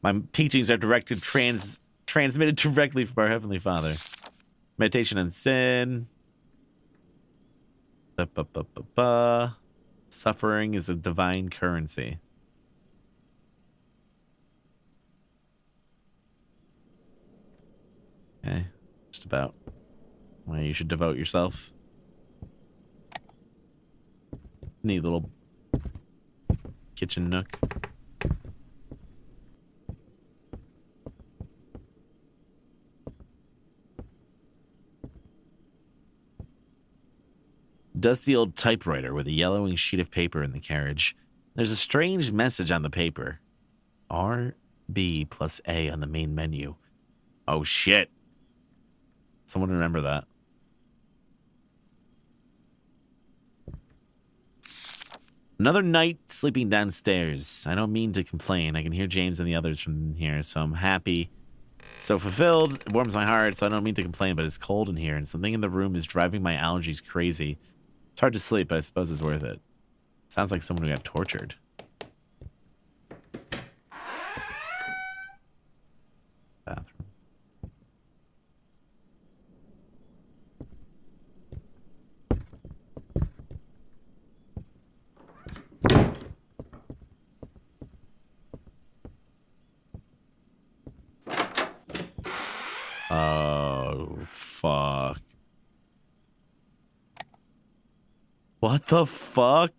My teachings are transmitted directly from our Heavenly Father. Meditation on sin. Suffering is a divine currency. Okay, just about why you should devote yourself. Neat little kitchen nook. Dusty old typewriter with a yellowing sheet of paper in the carriage. There's a strange message on the paper. RB plus A on the main menu. Oh shit. Someone remember that. Another night sleeping downstairs. I don't mean to complain. I can hear James and the others from here, so I'm happy. So fulfilled. It warms my heart, so I don't mean to complain, but it's cold in here, and something in the room is driving my allergies crazy. It's hard to sleep, but I suppose it's worth it. Sounds like someone who got tortured. Bathroom. Oh, fuck. What the fuck?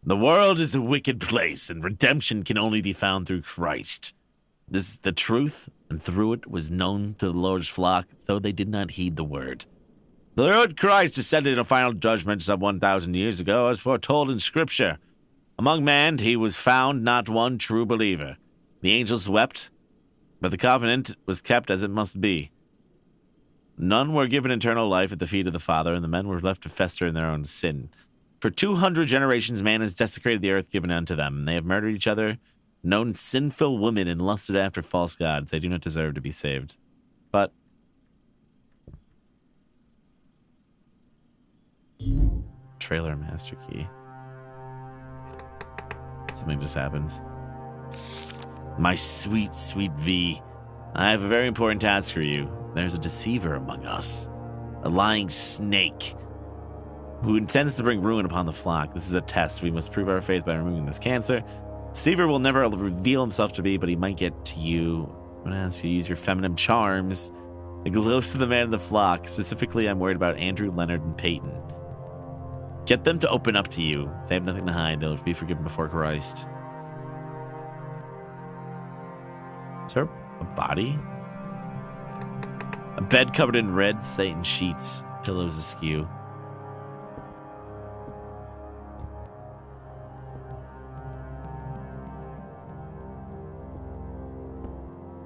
The world is a wicked place, and redemption can only be found through Christ. This is the truth, and through it was known to the Lord's flock, though they did not heed the word. The Lord Christ descended in a final judgment some 1,000 years ago, as foretold in Scripture. Among men he was found not one true believer. The angels wept, but the covenant was kept as it must be. None were given eternal life at the feet of the Father, and the men were left to fester in their own sin. For 200 generations man has desecrated the earth given unto them. They have murdered each other, known sinful women, and lusted after false gods. They do not deserve to be saved. But trailer master key. Something just happened. My sweet, sweet V. I have a very important task for you. There's a deceiver among us. A lying snake who intends to bring ruin upon the flock. This is a test. We must prove our faith by removing this cancer. Deceiver will never reveal himself to be, but he might get to you. I'm going to ask you to use your feminine charms and go close to the man in the flock. Specifically, I'm worried about Andrew, Leonard, and Peyton. Get them to open up to you. If they have nothing to hide, they'll be forgiven before Christ. Is there a body? A bed covered in red Satan sheets, pillows askew.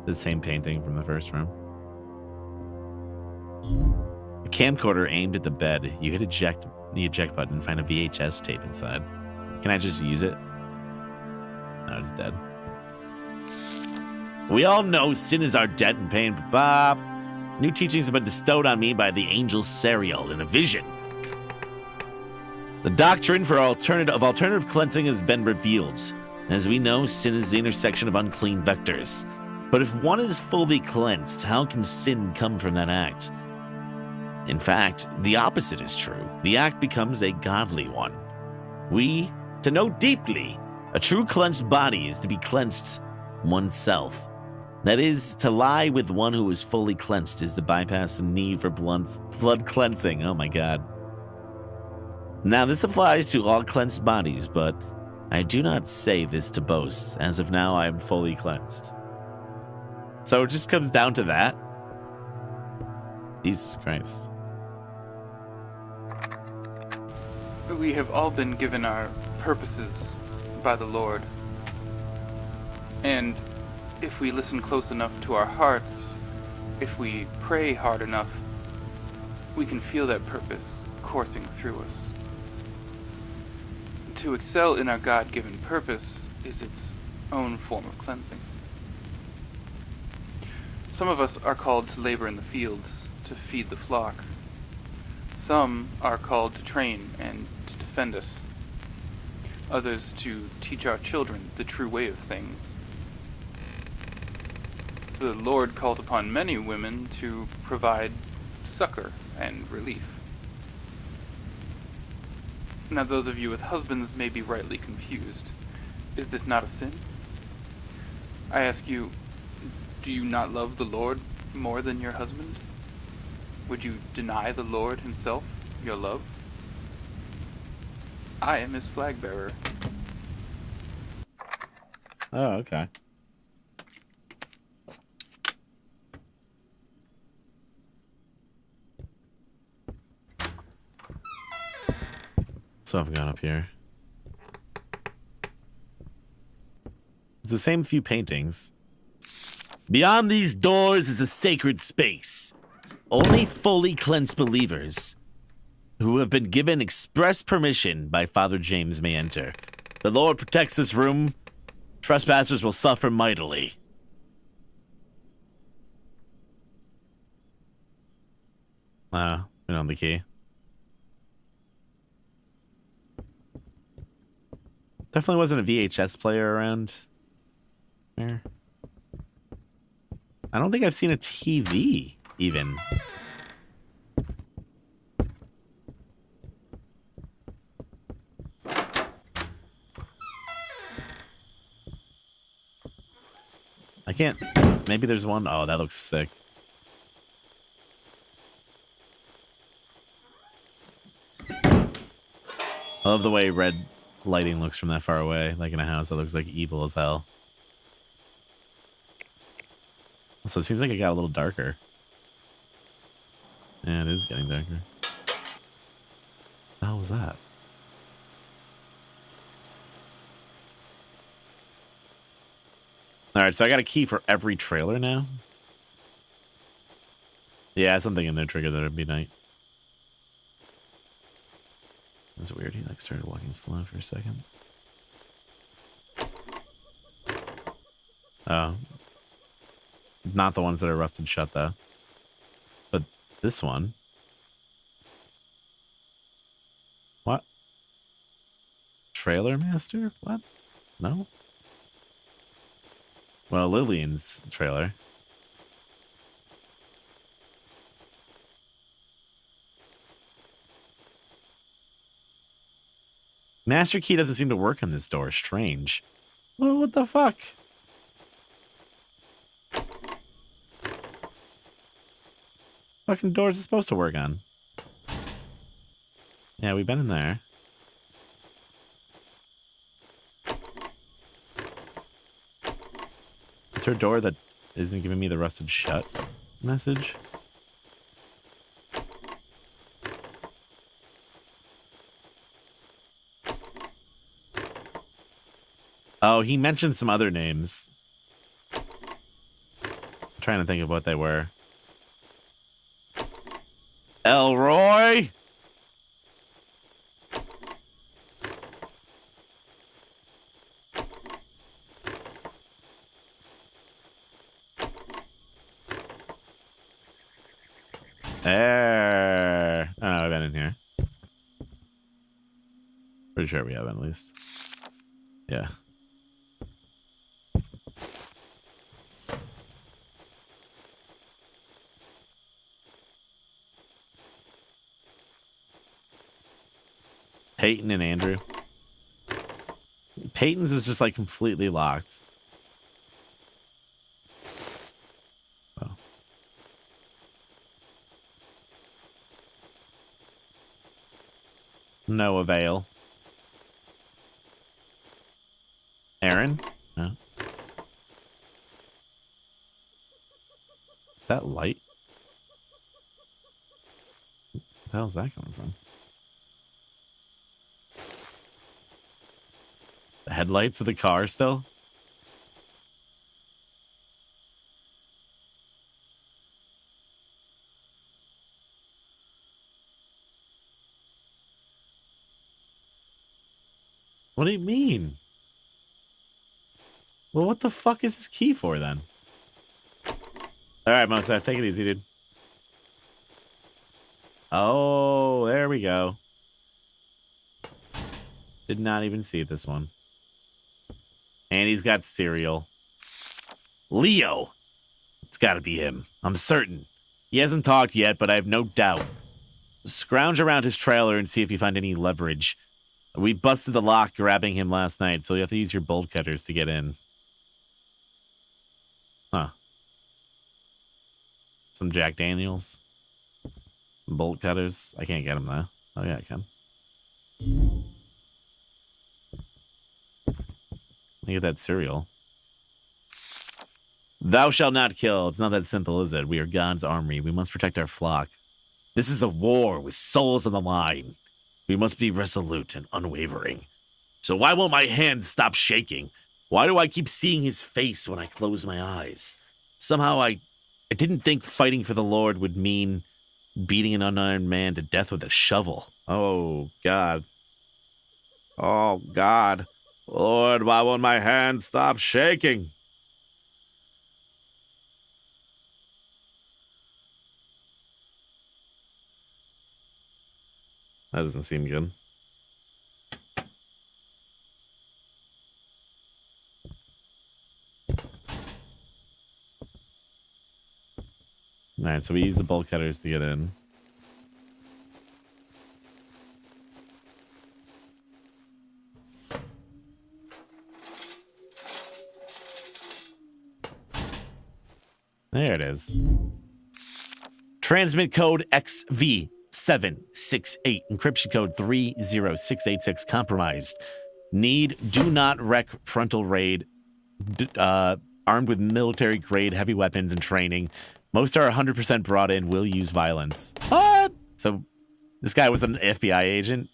The same painting from the first room. A camcorder aimed at the bed. You hit the eject button and find a VHS tape inside. Can I just use it? No, it's dead. We all know sin is our debt and pain, but new teachings have been bestowed on me by the angel Sariel in a vision. The doctrine for alternative cleansing has been revealed. As we know, sin is the intersection of unclean vectors. But if one is fully cleansed, how can sin come from that act? In fact, the opposite is true. The act becomes a godly one. To know deeply, a true cleansed body is to be cleansed oneself. That is, to lie with one who is fully cleansed is to bypass the need for blood cleansing. Oh my god. Now, this applies to all cleansed bodies, but I do not say this to boast. As of now, I am fully cleansed. So it just comes down to that? Jesus Christ. We have all been given our purposes by the Lord. And if we listen close enough to our hearts, if we pray hard enough, we can feel that purpose coursing through us. To excel in our God-given purpose is its own form of cleansing. Some of us are called to labor in the fields, to feed the flock. Some are called to train and to defend us. Others to teach our children the true way of things. The Lord calls upon many women to provide succor and relief. Now, those of you with husbands may be rightly confused. Is this not a sin? I ask you, do you not love the Lord more than your husband? Would you deny the Lord himself your love? I am his flag bearer. Oh, okay. So I've gone up here. It's the same few paintings. Beyond these doors is a sacred space. Only fully cleansed believers who have been given express permission by Father James may enter. The Lord protects this room. Trespassers will suffer mightily. We don't have the key. Definitely wasn't a VHS player around there. I don't think I've seen a TV, even. I can't... Maybe there's one... Oh, that looks sick. I love the way red lighting looks from that far away, like in a house that looks like evil as hell. So it seems like it got a little darker. Yeah, it is getting darker. What the hell was that? Alright, so I got a key for every trailer now? Yeah, something in there triggered that it'd be night. That's weird. He like started walking slow for a second. Oh. Not the ones that are rusted shut though. But this one. What? Trailer master? What? No? Well, Lillian's trailer. Master key doesn't seem to work on this door. Strange. Well, what the fuck? Fucking doors is supposed to work on. Yeah, we've been in there. Is there a door that isn't giving me the rusted shut message? Oh, he mentioned some other names. trying to think of what they were. Elroy? There. Oh, no, I've been in here. Pretty sure we have at least. Yeah. Peyton and Andrew. Peyton's was just like completely locked. Oh. No avail. Aaron? No. Is that light? Where the hell is that coming from? The headlights of the car still? What do you mean? Well, what the fuck is this key for then? Alright, Mosaf, take it easy, dude. Oh, there we go. Did not even see this one. And he's got cereal. Leo! It's gotta be him. I'm certain. He hasn't talked yet, but I have no doubt. Scrounge around his trailer and see if you find any leverage. We busted the lock grabbing him last night, so you have to use your bolt cutters to get in. Huh. Some Jack Daniels. Bolt cutters. I can't get them though. Oh yeah, I can. Look at that cereal. Thou shalt not kill. It's not that simple, is it? We are God's army. We must protect our flock. This is a war with souls on the line. We must be resolute and unwavering. So why won't my hands stop shaking? Why do I keep seeing his face when I close my eyes? Somehow I didn't think fighting for the Lord would mean beating an unarmed man to death with a shovel. Oh, God. Oh, God. Lord, why won't my hands stop shaking? That doesn't seem good. All right, so we use the bolt cutters to get in. There it is. Transmit code XV768. Encryption code 30686. Compromised. Need do not wreck frontal raid. Armed with military grade heavy weapons and training. Most are 100% brought in. Will use violence. What? So this guy was an FBI agent.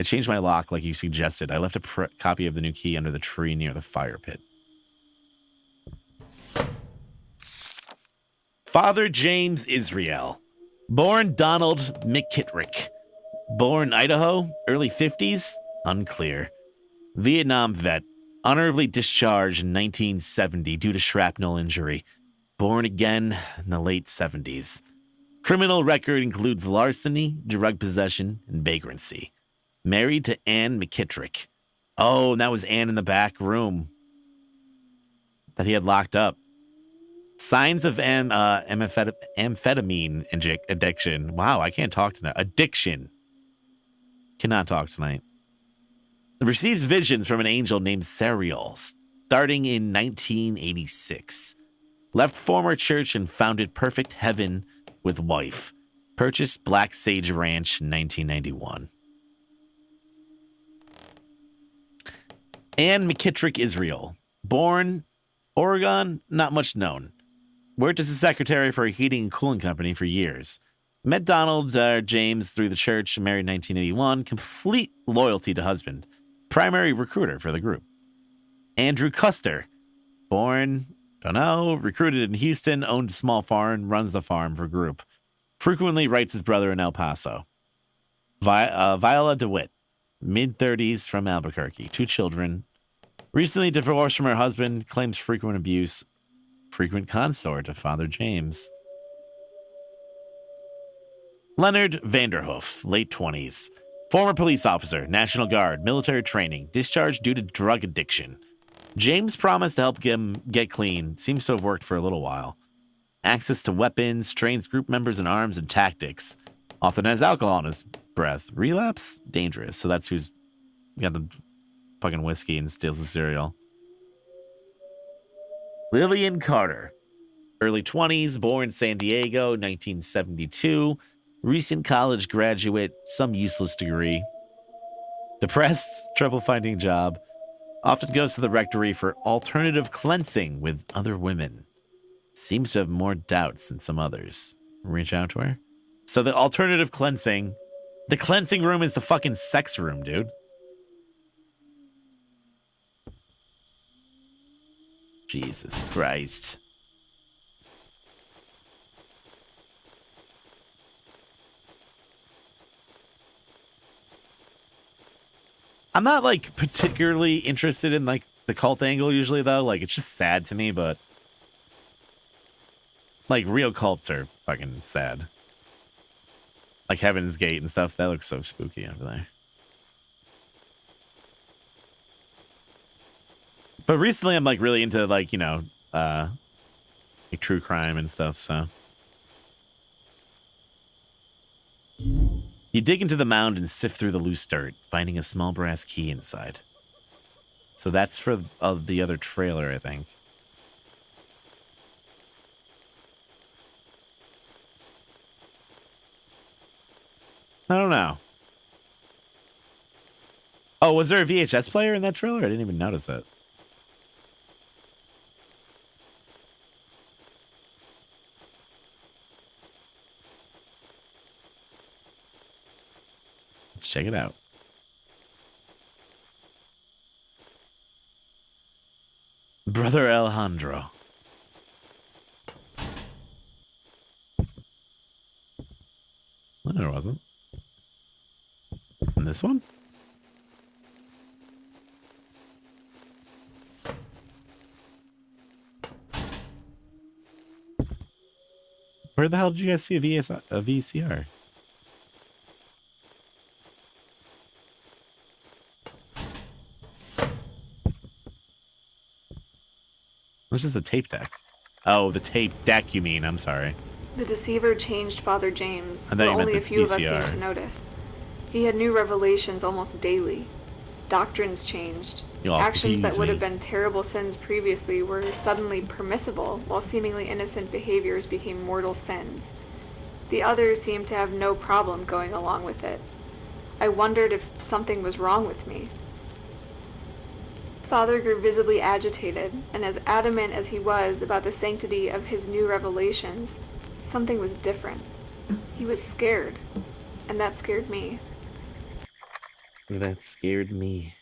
I changed my lock like you suggested. I left a copy of the new key under the tree near the fire pit. Father James Israel. Born Donald McKittrick. Born Idaho, early 50s? Unclear. Vietnam vet. Honorably discharged in 1970 due to shrapnel injury. Born again in the late 70s. Criminal record includes larceny, drug possession, and vagrancy. Married to Ann McKittrick. Oh, and that was Ann in the back room that he had locked up. Signs of amphetamine addiction. Wow, I can't talk tonight. Addiction. Cannot talk tonight. Receives visions from an angel named Serial, starting in 1986. Left former church and founded Perfect Heaven with wife. Purchased Black Sage Ranch in 1991. Ann McKittrick Israel. Born Oregon, not much known. Worked as a secretary for a heating and cooling company for years. Met Donald James through the church, married in 1981. Complete loyalty to husband. Primary recruiter for the group. Andrew Custer. Born Don't know. Recruited in Houston, owned a small farm, runs the farm for group. Frequently writes his brother in El Paso. Viola DeWitt, mid-30s from Albuquerque. 2 children. Recently divorced from her husband, claims frequent abuse. Frequent consort of Father James. Leonard Vanderhoof, late 20s. Former police officer, National Guard, military training, discharged due to drug addiction. James promised to help him get clean. Seems to have worked for a little while. Access to weapons, trains group members in arms and tactics. Often has alcohol in his breath. Relapse? Dangerous. So that's who's got the fucking whiskey and steals the cereal. Lillian Carter. Early 20s, born San Diego, 1972. Recent college graduate, some useless degree. Depressed, trouble finding job. Often goes to the rectory for alternative cleansing with other women. Seems to have more doubts than some others. Reach out to her. So the alternative cleansing, the cleansing room is the fucking sex room, dude. Jesus Christ. I'm not like particularly interested in like the cult angle usually though. Like it's just sad to me, but like real cults are fucking sad. Like Heaven's Gate and stuff. That looks so spooky over there. But recently I'm like really into like, you know, like true crime and stuff, so. You dig into the mound and sift through the loose dirt, finding a small brass key inside. So that's for the other trailer, I think. I don't know. Oh, was there a VHS player in that trailer? I didn't even notice it. Let's check it out. Brother Alejandro. No, there wasn't. And this one? Where the hell did you guys see a VCR? What's this, a tape deck? Oh, the tape deck you mean, I'm sorry. The deceiver changed Father James, I thought but you meant only the a few of us VCR. seemed to notice. He had new revelations almost daily. Doctrines changed. You'll Actions that appease would me. have been terrible sins previously were suddenly permissible, while seemingly innocent behaviors became mortal sins. The others seemed to have no problem going along with it. I wondered if something was wrong with me. Father grew visibly agitated, and as adamant as he was about the sanctity of his new revelations, something was different. He was scared, and that scared me. That scared me.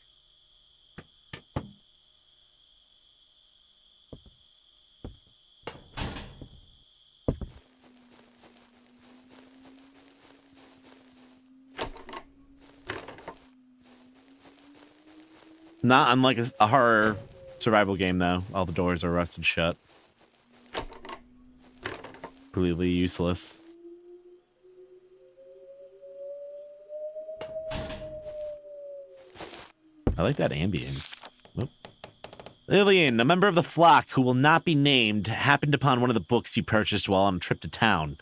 Not unlike a horror survival game, though. All the doors are rusted shut. Completely useless. I like that ambience. Whoop. Lillian, a member of the flock who will not be named, happened upon one of the books you purchased while on a trip to town.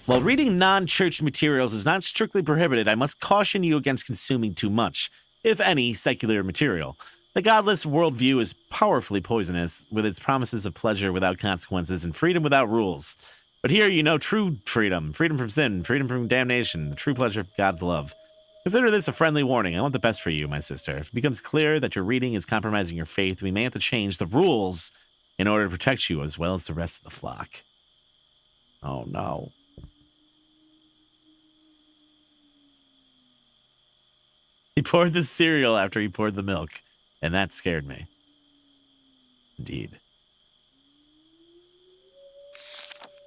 While reading non-church materials is not strictly prohibited, I must caution you against consuming too much, if any, secular material. The godless worldview is powerfully poisonous, with its promises of pleasure without consequences and freedom without rules. But here you know true freedom, freedom from sin, freedom from damnation, the true pleasure of God's love. Consider this a friendly warning. I want the best for you, my sister. If it becomes clear that your reading is compromising your faith, we may have to change the rules in order to protect you as well as the rest of the flock. Oh, no. He poured the cereal after he poured the milk, and that scared me. Indeed.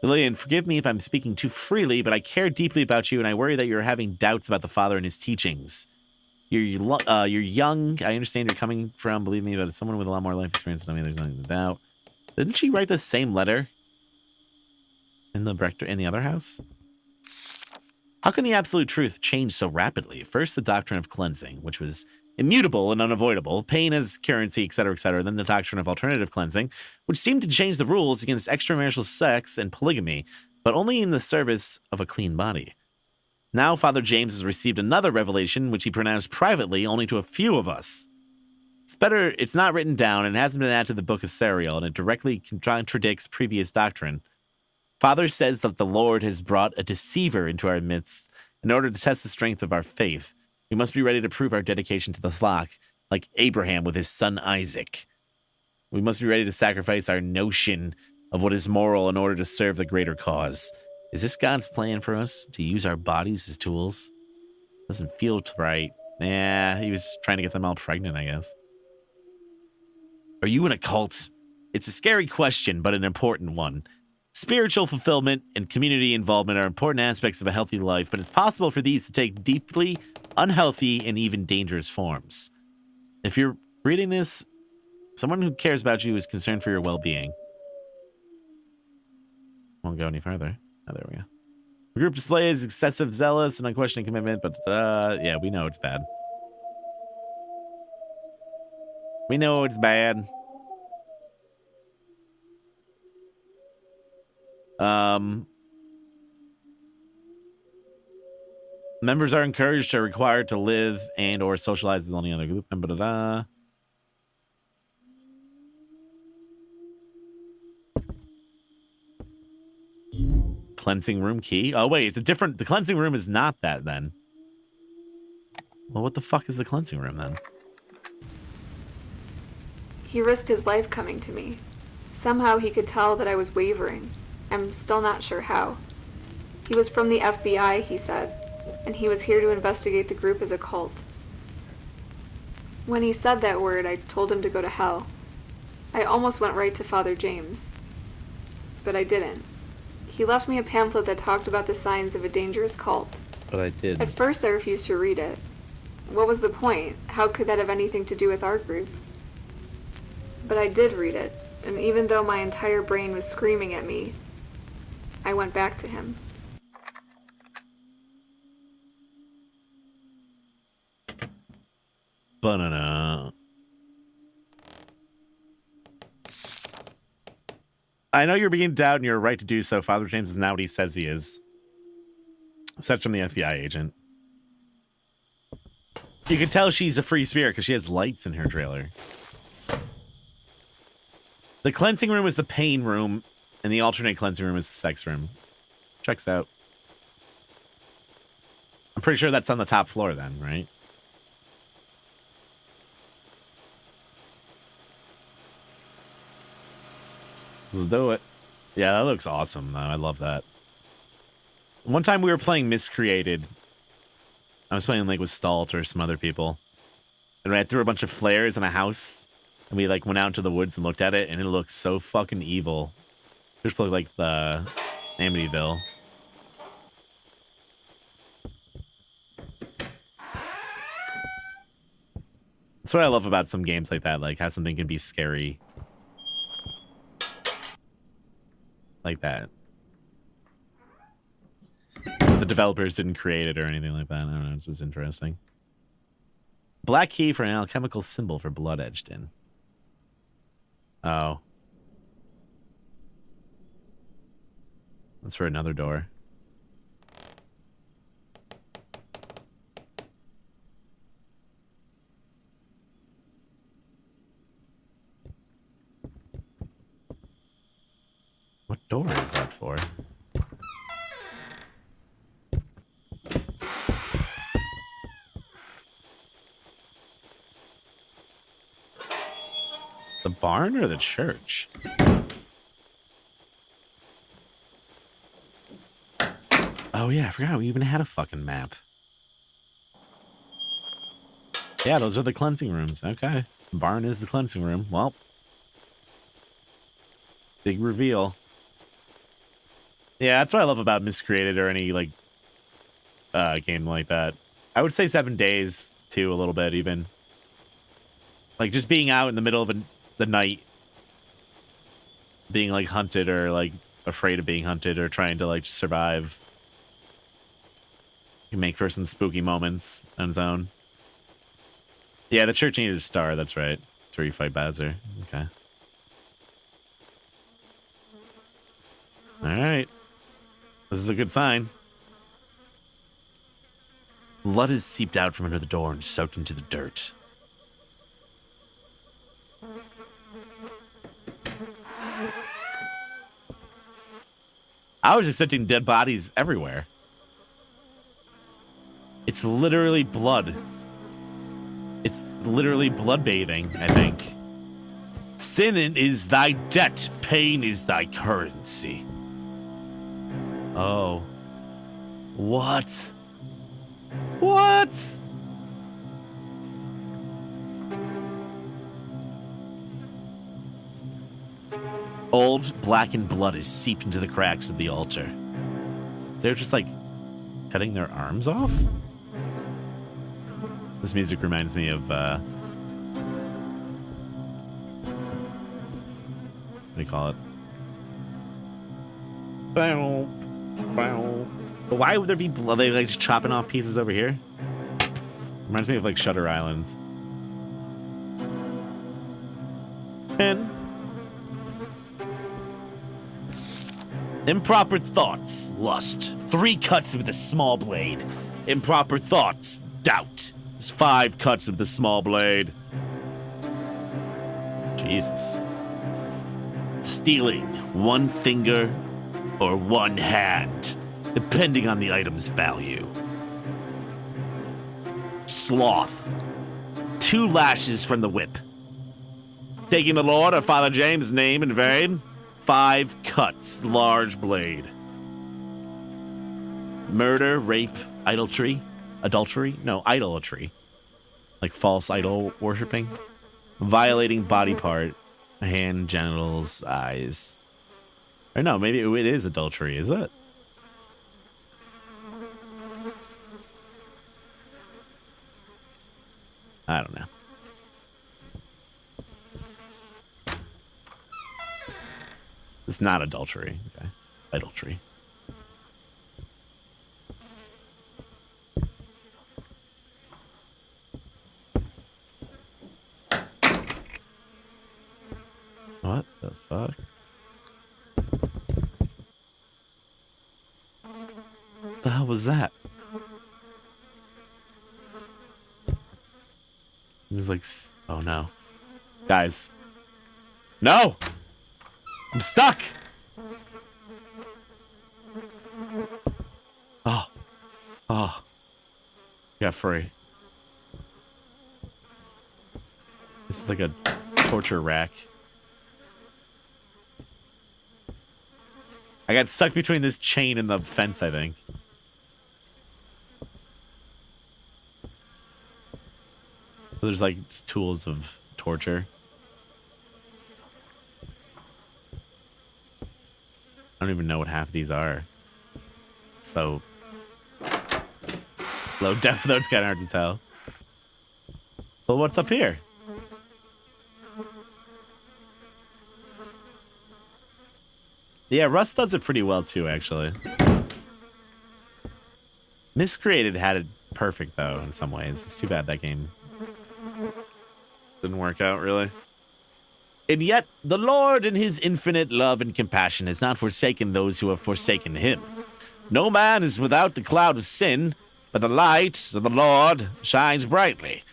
Lillian, forgive me if I'm speaking too freely, but I care deeply about you, and I worry that you're having doubts about the Father and his teachings. You're young. I understand you're coming from, believe me, but as someone with a lot more life experience than me, there's nothing to doubt. Didn't she write the same letter in the other house? How can the absolute truth change so rapidly? First, the doctrine of cleansing, which was immutable and unavoidable, pain as currency, etc., etc. Then the doctrine of alternative cleansing, which seemed to change the rules against extramarital sex and polygamy, but only in the service of a clean body. Now Father James has received another revelation, which he pronounced privately only to a few of us. It's not written down and hasn't been added to the Book of Serial, and it directly contradicts previous doctrine. Father says that the Lord has brought a deceiver into our midst in order to test the strength of our faith. We must be ready to prove our dedication to the flock, like Abraham with his son Isaac. We must be ready to sacrifice our notion of what is moral in order to serve the greater cause. Is this God's plan for us, to use our bodies as tools? Doesn't feel right. Yeah, he was trying to get them all pregnant, I guess. Are you in a cult? It's a scary question, but an important one. Spiritual fulfillment and community involvement are important aspects of a healthy life, but it's possible for these to take deeply unhealthy and even dangerous forms. If you're reading this, someone who cares about you is concerned for your well-being. Won't go any further. Oh, there we go. The group displays excessive zealous and unquestioning commitment, but yeah, we know it's bad. We know it's bad. Members are encouraged or required to live and or socialize with any other group. Cleansing room key. Oh, wait, it's a different... The cleansing room is not that, then. Well, what the fuck is the cleansing room, then? He risked his life coming to me. Somehow he could tell that I was wavering. I'm still not sure how. He was from the FBI, he said, and he was here to investigate the group as a cult. When he said that word, I told him to go to hell. I almost went right to Father James. But I didn't. He left me a pamphlet that talked about the signs of a dangerous cult. But I did. At first I refused to read it. What was the point? How could that have anything to do with our group? But I did read it, and even though my entire brain was screaming at me, I went back to him. Banana. I know you're beginning to doubt, and you're right to do so. Father James is not what he says he is. Such from the FBI agent. You can tell she's a free spirit because she has lights in her trailer. The cleansing room is the pain room, and the alternate cleansing room is the sex room. Checks out. I'm pretty sure that's on the top floor then, right? Let's do it. Yeah, that looks awesome, though. I love that. One time we were playing Miscreated. I was playing, like, with Stalt or some other people. And I threw a bunch of flares in a house. And we, like, went out into the woods and looked at it. And it looked so fucking evil. It just looked like the Amityville. That's what I love about some games like that. Like, how something can be scary. Like that. The developers didn't create it or anything like that. I don't know. It was interesting. Black key for an alchemical symbol for blood etched in. Oh. That's for another door. What door is that for? The barn or the church? Oh yeah, I forgot we even had a fucking map. Yeah, those are the cleansing rooms. Okay. The barn is the cleansing room. Well. Big reveal. Yeah, that's what I love about Miscreated or any, like, game like that. I would say 7 days, too, a little bit, even. Like, just being out in the middle of the night, being, like, hunted or, like, afraid of being hunted or trying to, like, survive. You can make for some spooky moments on its own. Yeah, the church needed a star, that's right. That's where you fight Bowser. Okay. Alright. This is a good sign. Blood is seeped out from under the door and soaked into the dirt. I was expecting dead bodies everywhere. It's literally blood. It's literally blood bathing, I think. Sin is thy debt, pain is thy currency. Oh. What? What? Old, blackened blood is seeped into the cracks of the altar. They're just, like, cutting their arms off? This music reminds me of, what do you call it? Why would there be blood? Are they, like, just chopping off pieces over here? Reminds me of, like, Shutter Island. And improper thoughts, lust. 3 cuts with a small blade. Improper thoughts, doubt. It's 5 cuts with the small blade. Jesus. Stealing 1 finger or 1 hand, depending on the item's value. Sloth. 2 lashes from the whip. Taking the Lord or Father James' name in vain. 5 cuts, large blade. Murder, rape, idolatry. No, idolatry. Like false idol worshipping. Violating body part. Hand, genitals, eyes. Or no, maybe it is adultery, is it? I don't know. It's not adultery. Okay. Idolatry. What the fuck? What the hell was that? This is like... Oh no. Guys. No! I'm stuck! Oh. Oh. Got free. This is like a torture rack. I got stuck between this chain and the fence, I think. So there's like just tools of torture. I don't even know what half these are. So low def though, it's kind of hard to tell. Well, what's up here? Yeah, Rust does it pretty well too, actually. Miscreated had it perfect though in some ways. It's too bad that game didn't work out really. And yet, the Lord in his infinite love and compassion has not forsaken those who have forsaken him. No man is without the cloud of sin, but the light of the Lord shines brightly.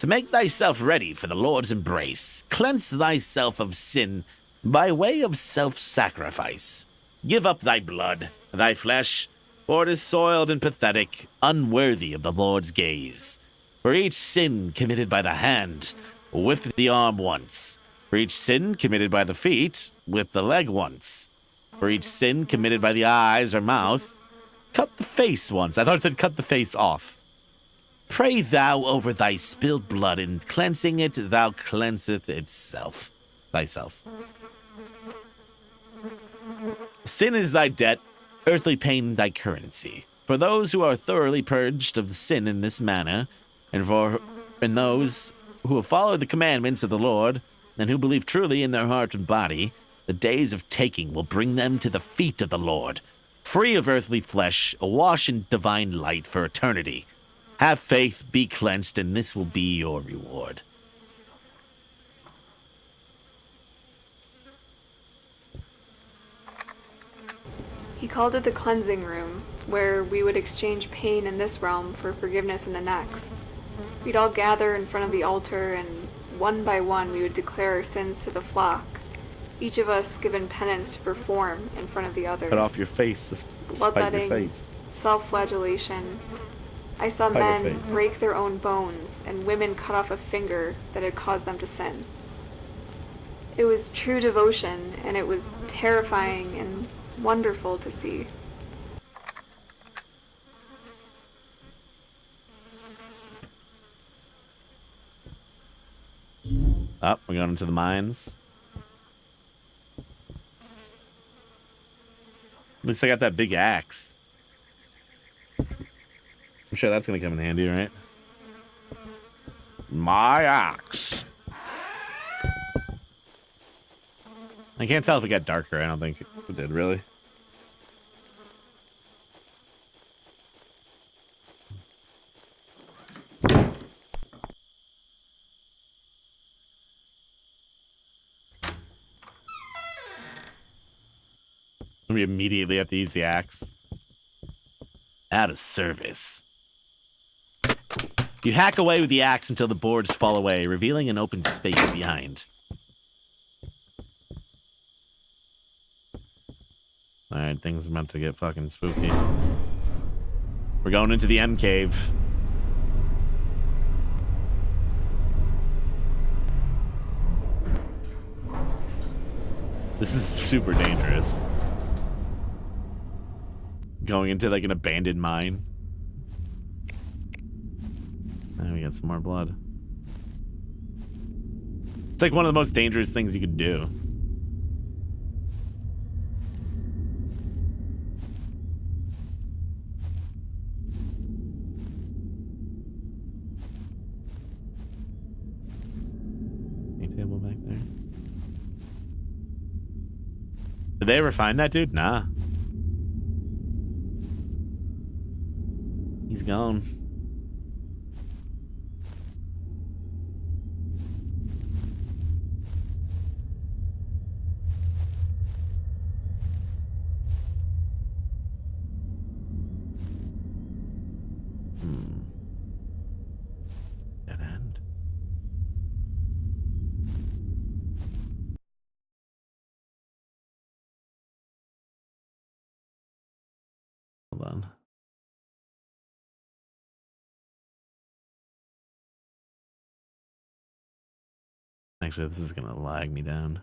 To make thyself ready for the Lord's embrace, cleanse thyself of sin by way of self-sacrifice. Give up thy blood, thy flesh, for it is soiled and pathetic, unworthy of the Lord's gaze. For each sin committed by the hand, whip the arm once. For each sin committed by the feet, whip the leg once. For each sin committed by the eyes or mouth, cut the face once. I thought it said cut the face off. Pray thou over thy spilled blood, and cleansing it, thou cleanseth thyself. Sin is thy debt, earthly pain in thy currency. For those who are thoroughly purged of sin in this manner, and those who have followed the commandments of the Lord, and who believe truly in their heart and body, the days of taking will bring them to the feet of the Lord, free of earthly flesh, awash in divine light for eternity. Have faith, be cleansed, and this will be your reward. He called it the cleansing room, where we would exchange pain in this realm for forgiveness in the next. We'd all gather in front of the altar, and one by one we would declare our sins to the flock, each of us given penance to perform in front of the others. Cut off your face. Bloodletting, self-flagellation. I saw men break their own bones, and women cut off a finger that had caused them to sin. It was true devotion, and it was terrifying and wonderful to see. Up, we're going into the mines. Looks like I got that big axe. I'm sure that's gonna come in handy, right? My axe. I can't tell if it got darker. I don't think it did, really. We immediately have to use the axe. Out of service. You hack away with the axe until the boards fall away, revealing an open space behind. Alright, things are meant to get fucking spooky. We're going into the end cave. This is super dangerous. Going into like an abandoned mine. And we got some more blood. It's like one of the most dangerous things you could do. Any table back there? Did they ever find that dude? Nah. He's gone. Dead end. Hold on. Actually, this is gonna lag me down.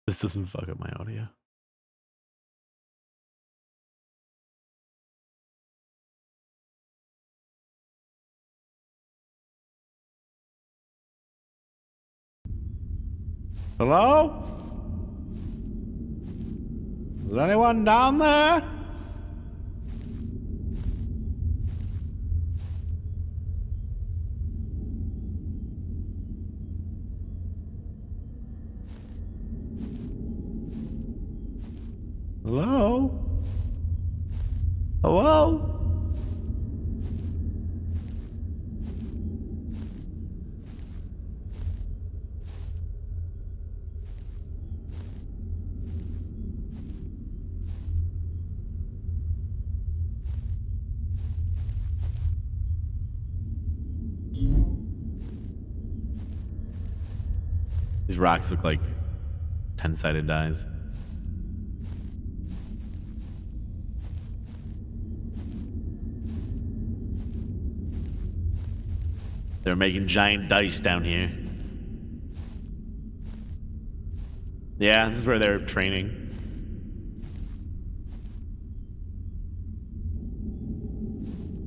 This doesn't fuck up my audio. Hello? Is there anyone down there? Hello? Hello? These rocks look like 10-sided dice. They're making giant dice down here. Yeah, this is where they're training.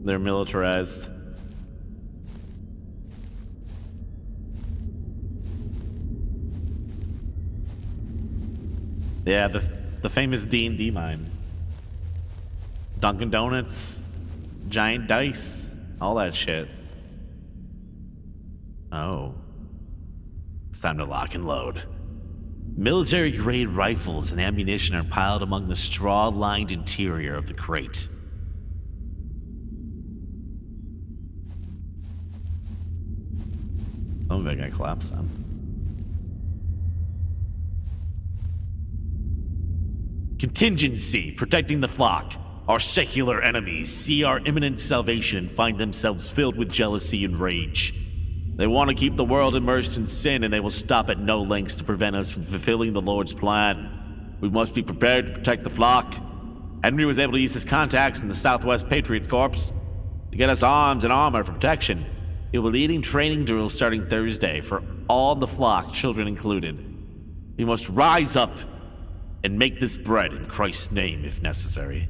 They're militarized. Yeah, the famous D&D mine. Dunkin' Donuts, giant dice, all that shit. Oh. It's time to lock and load. Military-grade rifles and ammunition are piled among the straw-lined interior of the crate. Oh, that guy collapsed on. Contingency, protecting the flock. Our secular enemies see our imminent salvation and find themselves filled with jealousy and rage. They want to keep the world immersed in sin, and they will stop at no lengths to prevent us from fulfilling the Lord's plan. We must be prepared to protect the flock. Henry was able to use his contacts in the Southwest Patriots Corps to get us arms and armor for protection. He will be leading training drills starting Thursday for all the flock, children included. We must rise up and make this bread in Christ's name if necessary.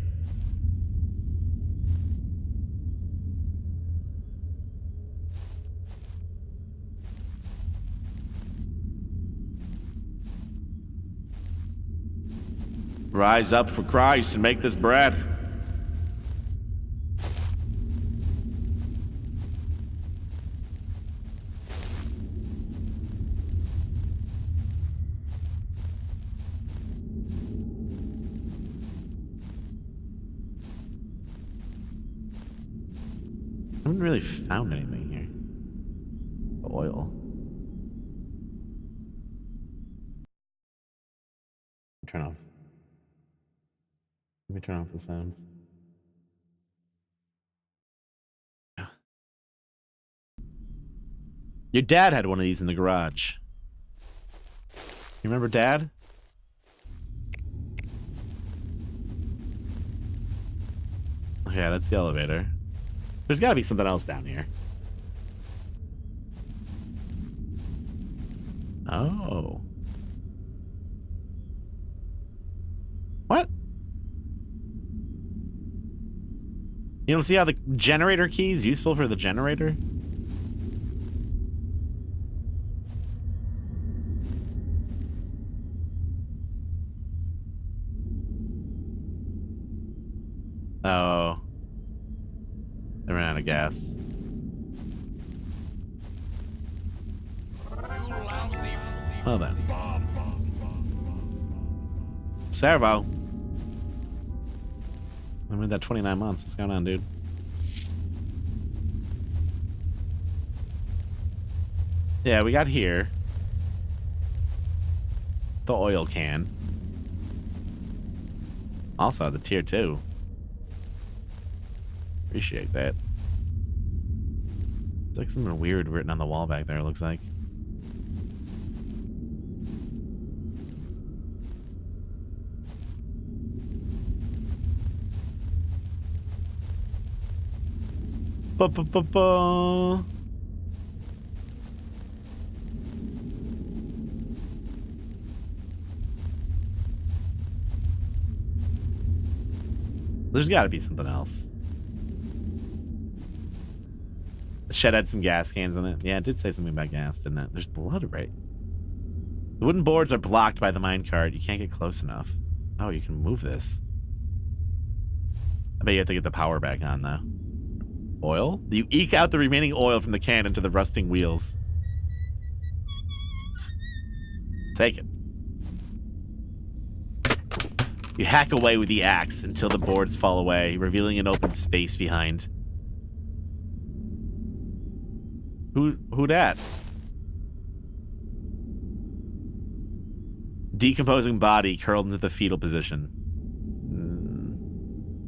Rise up for Christ and make this bread. I haven't really found anything here. Oil. Turn off. Let me turn off the sounds. Yeah. Your dad had one of these in the garage. You remember Dad? Okay, that's the elevator. There's gotta be something else down here. Oh. What? You don't see how the generator key is useful for the generator? Oh. They ran out of gas. Well then. Servo. I mean, that 29 months. What's going on, dude? Yeah, we got here. The oil can. Also, the tier 2. Appreciate that. It's like something weird written on the wall back there, it looks like. Ba-ba-ba-ba. There's got to be something else. The shed had some gas cans in it. Yeah, it did say something about gas, didn't it? There's blood, right? The wooden boards are blocked by the minecart. You can't get close enough. Oh, you can move this. I bet you have to get the power back on, though. Oil? You eke out the remaining oil from the can into the rusting wheels. Take it. You hack away with the axe until the boards fall away, revealing an open space behind. Who dat? Decomposing body curled into the fetal position.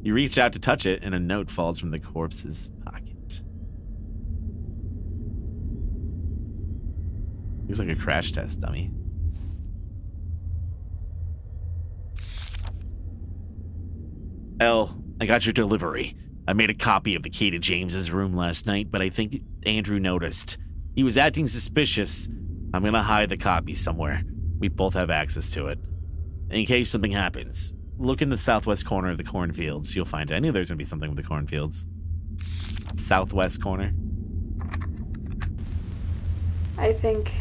You reach out to touch it, and a note falls from the corpse's pocket. Looks like a crash test dummy. Elle, I got your delivery. I made a copy of the key to James's room last night, but I think Andrew noticed. He was acting suspicious. I'm gonna hide the copy somewhere. We both have access to it. In case something happens, look in the southwest corner of the cornfields. You'll find it. I knew there was gonna be something with the cornfields. Southwest corner. I think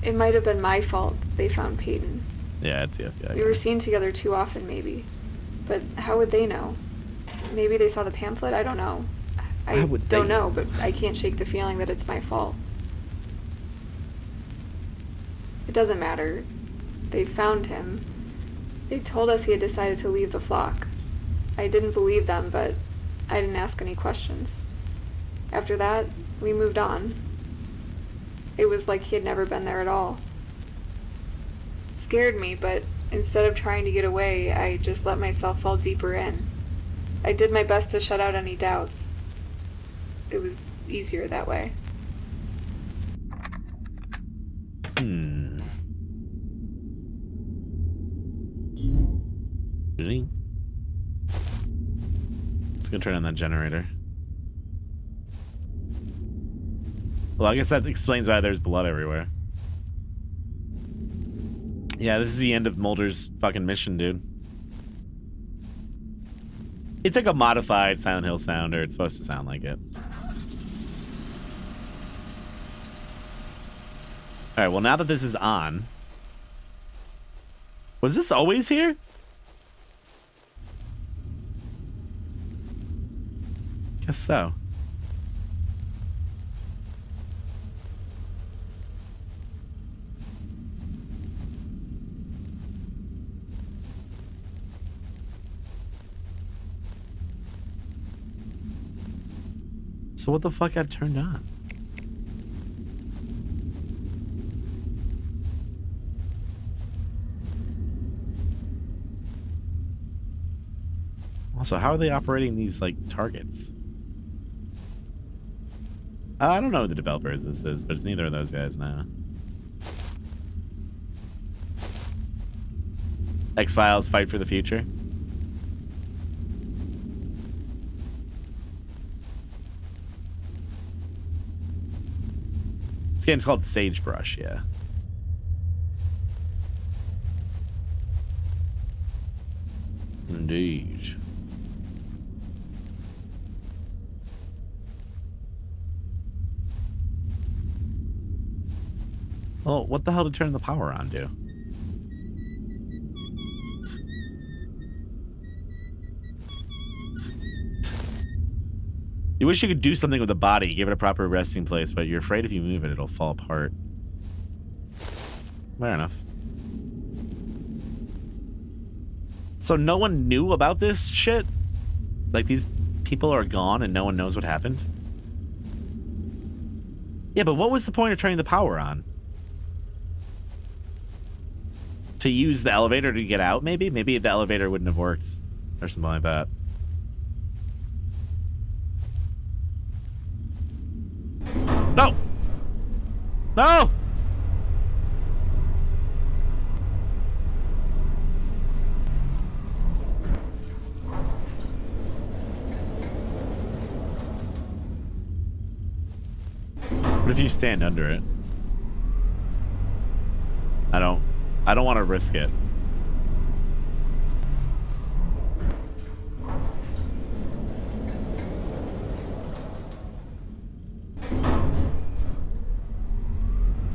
it might have been my fault they found Peyton. Yeah, it's the FBI. We were seen together too often, maybe. But how would they know? Maybe they saw the pamphlet? I don't know. I don't know, but I can't shake the feeling that it's my fault. It doesn't matter. They found him. They told us he had decided to leave the flock. I didn't believe them, but I didn't ask any questions. After that, we moved on. It was like he had never been there at all. It scared me, but instead of trying to get away, I just let myself fall deeper in. I did my best to shut out any doubts. It was easier that way. Really? Let's go turn on that generator. Well, I guess that explains why there's blood everywhere. Yeah, this is the end of Mulder's fucking mission, dude. It's like a modified Silent Hill sound, or it's supposed to sound like it. Alright, well now that this is on... Was this always here? Guess so. So what the fuck got turned on? Also, how are they operating these, like, targets? I don't know who the developers this is, but it's neither of those guys now. X-Files Fight for the Future. This game's called Sagebrush, yeah. Indeed. Well, what the hell did turn the power on do? You wish you could do something with the body, give it a proper resting place, but you're afraid if you move it, it'll fall apart. Fair enough. So no one knew about this shit? Like, these people are gone and no one knows what happened? Yeah, but what was the point of turning the power on? To use the elevator to get out, maybe? Maybe the elevator wouldn't have worked. Or something like that. No! No! What if you stand under it? I don't want to risk it.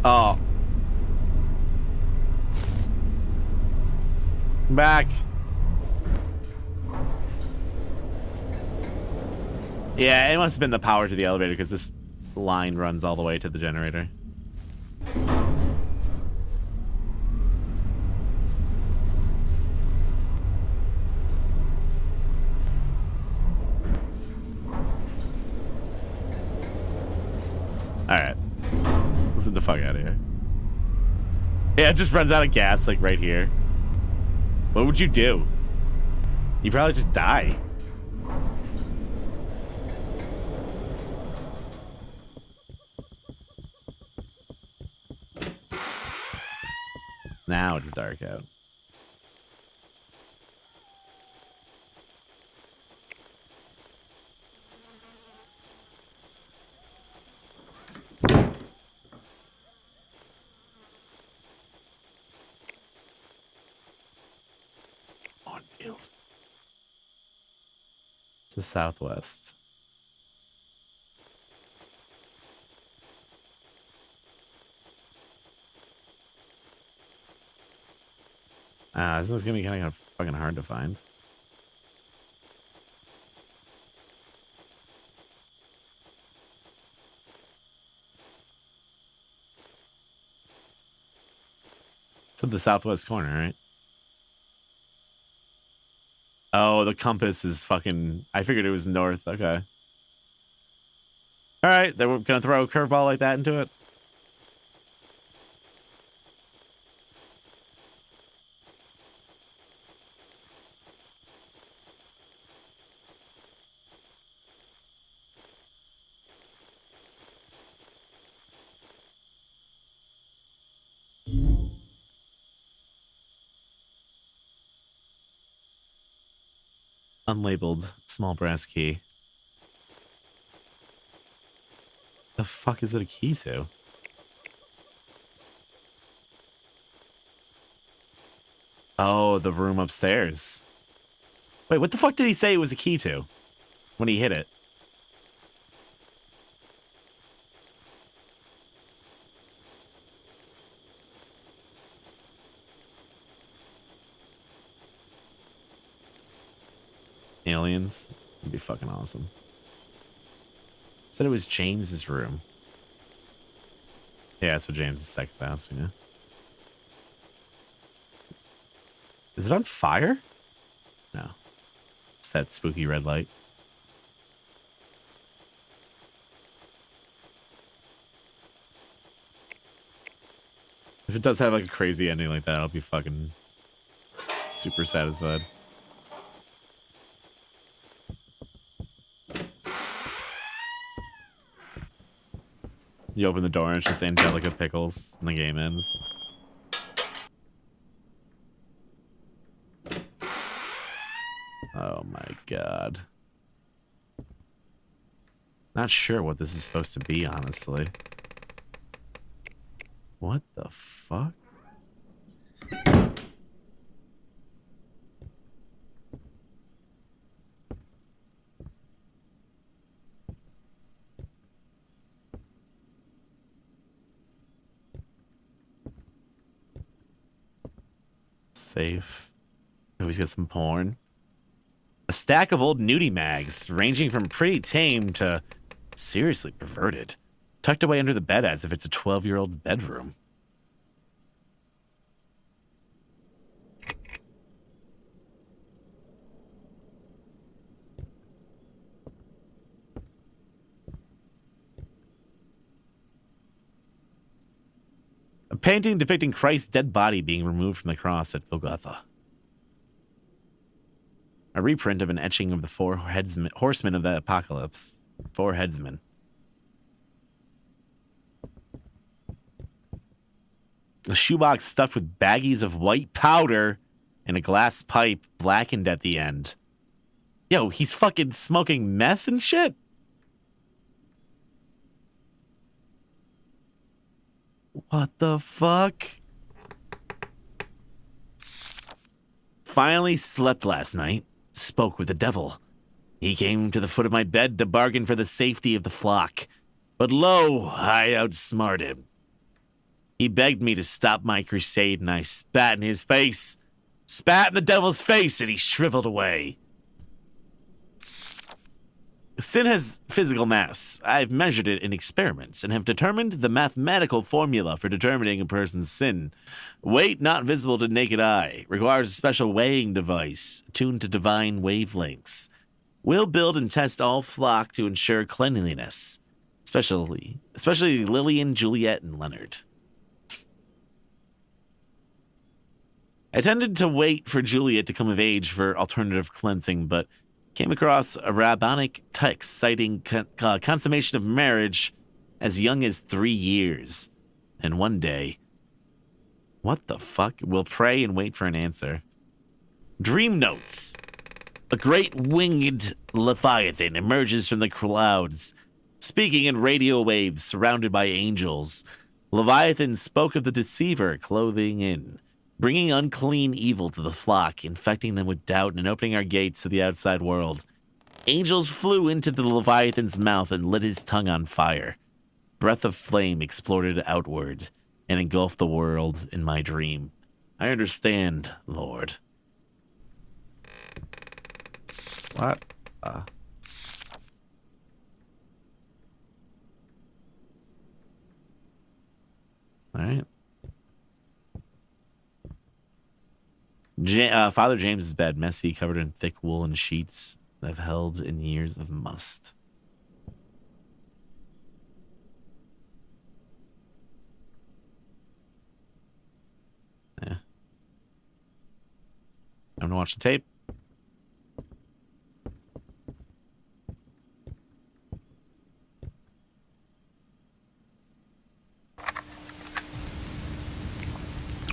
Oh. Back. Yeah, it must have been the power to the elevator because this line runs all the way to the generator. Alright. Let's get the fuck out of here. Yeah, it just runs out of gas, like, right here. What would you do? You'd probably just die. Now it's dark out. On-field. It's the southwest. This is gonna be kind of fucking hard to find. It's at the southwest corner, right? Oh, the compass is fucking... I figured it was north. Okay. All right, then we're gonna throw a curveball like that into it. Unlabeled small brass key. The fuck is it a key to? Oh, the room upstairs. Wait, what the fuck did he say it was a key to when he hit it? Aliens? That'd be fucking awesome. Said it was James's room. Yeah, so James's second house, yeah. Is it on fire? No. It's that spooky red light. If it does have like a crazy ending like that, I'll be fucking super satisfied. You open the door and it's just Angelica Pickles and the game ends. Oh my god. Not sure what this is supposed to be, honestly. What the fuck? Safe. Oh, he's got some porn. A stack of old nudie mags, ranging from pretty tame to seriously perverted, tucked away under the bed as if it's a 12-year-old's bedroom. A painting depicting Christ's dead body being removed from the cross at Golgotha. A reprint of an etching of the four horsemen of the apocalypse. Four headsmen. A shoebox stuffed with baggies of white powder and a glass pipe blackened at the end. Yo, he's fucking smoking meth and shit? What the fuck? Finally slept last night. Spoke with the devil. He came to the foot of my bed to bargain for the safety of the flock. But lo, I outsmarted him. He begged me to stop my crusade, and I spat in his face. Spat in the devil's face, and he shriveled away. Sin has physical mass. I've measured it in experiments and have determined the mathematical formula for determining a person's sin. Weight not visible to naked eye. Requires a special weighing device tuned to divine wavelengths. We'll build and test all flock to ensure cleanliness. Especially Lillian, Juliet, and Leonard. I tended to wait for Juliet to come of age for alternative cleansing, but came across a rabbinic text citing consummation of marriage as young as 3 years. And one day, what the fuck? We'll pray and wait for an answer. Dream notes. A great winged leviathan emerges from the clouds, speaking in radio waves surrounded by angels. Leviathan spoke of the deceiver clothing in, bringing unclean evil to the flock, infecting them with doubt and opening our gates to the outside world. Angels flew into the Leviathan's mouth and lit his tongue on fire. Breath of flame exploded outward and engulfed the world in my dream. I understand, Lord. What? Alright. Father James's bed, messy, covered in thick woolen sheets that have held in years of must. Yeah. I'm gonna watch the tape.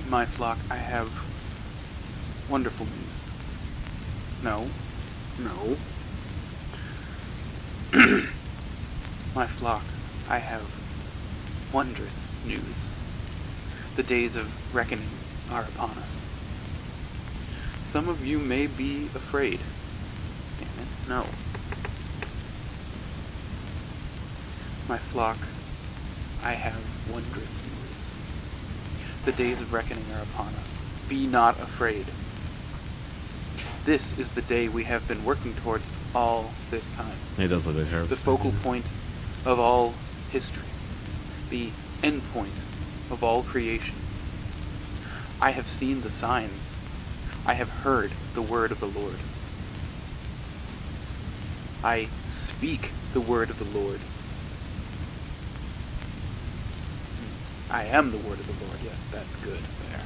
My flock, I have wonderful news. No. My flock, I have wondrous news. The days of reckoning are upon us. Some of you may be afraid. Damn it, no. My flock, I have wondrous news. The days of reckoning are upon us. Be not afraid. This is the day we have been working towards all this time. It does look like her. The focal point of all history. The end point of all creation. I have seen the signs. I have heard the word of the Lord. I speak the word of the Lord. I am the word of the Lord. Yes, that's good there.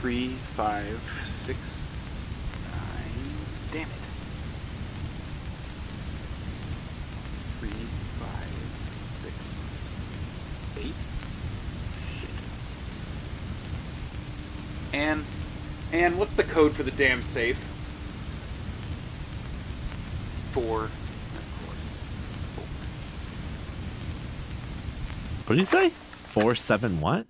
Three, 5, 6, 9. Damn it. 3, 5, 6, 8. Shit. And what's the code for the damn safe? 4. Of course. 4. What did he say? 4-7 what?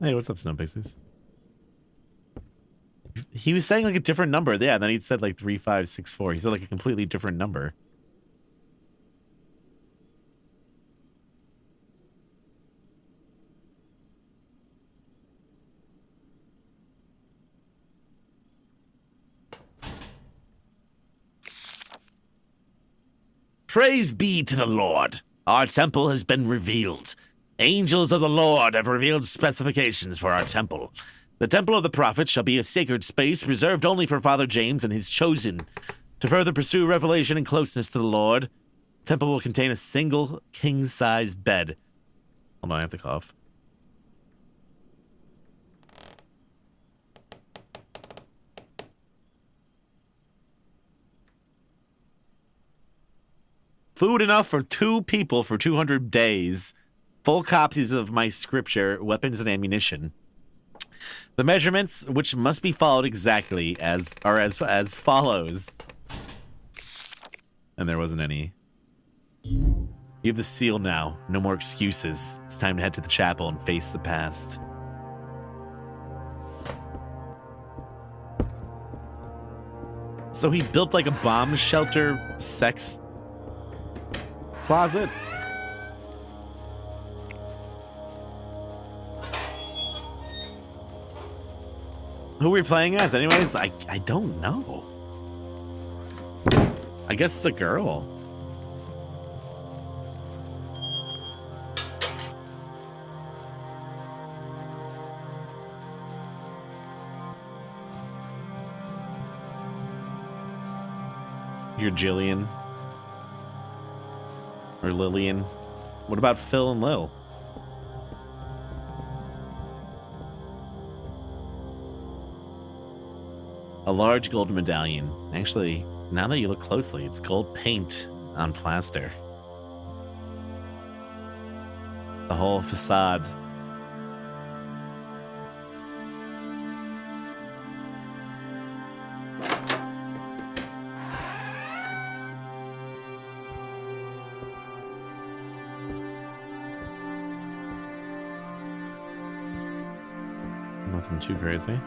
Hey, what's up, Snow Pixies? He was saying like a different number. Yeah, and then he said like 3564. He said like a completely different number. Praise be to the Lord. Our temple has been revealed. Angels of the Lord have revealed specifications for our temple. The temple of the prophet shall be a sacred space reserved only for Father James and his chosen. To further pursue revelation and closeness to the Lord, the temple will contain a single king-size bed. Hold on, I have to cough. Food enough for 2 people for 200 days. Full copies of my scripture, weapons and ammunition. The measurements, which must be followed exactly, as follows. And there wasn't any. You have the seal now. No more excuses. It's time to head to the chapel and face the past. So he built like a bomb shelter sex closet? Who are we playing as anyways? I don't know. I guess the girl. You're Jillian. Or Lillian. What about Phil and Lil? A large gold medallion. Actually, now that you look closely, it's gold paint on plaster. The whole facade. Nothing too crazy.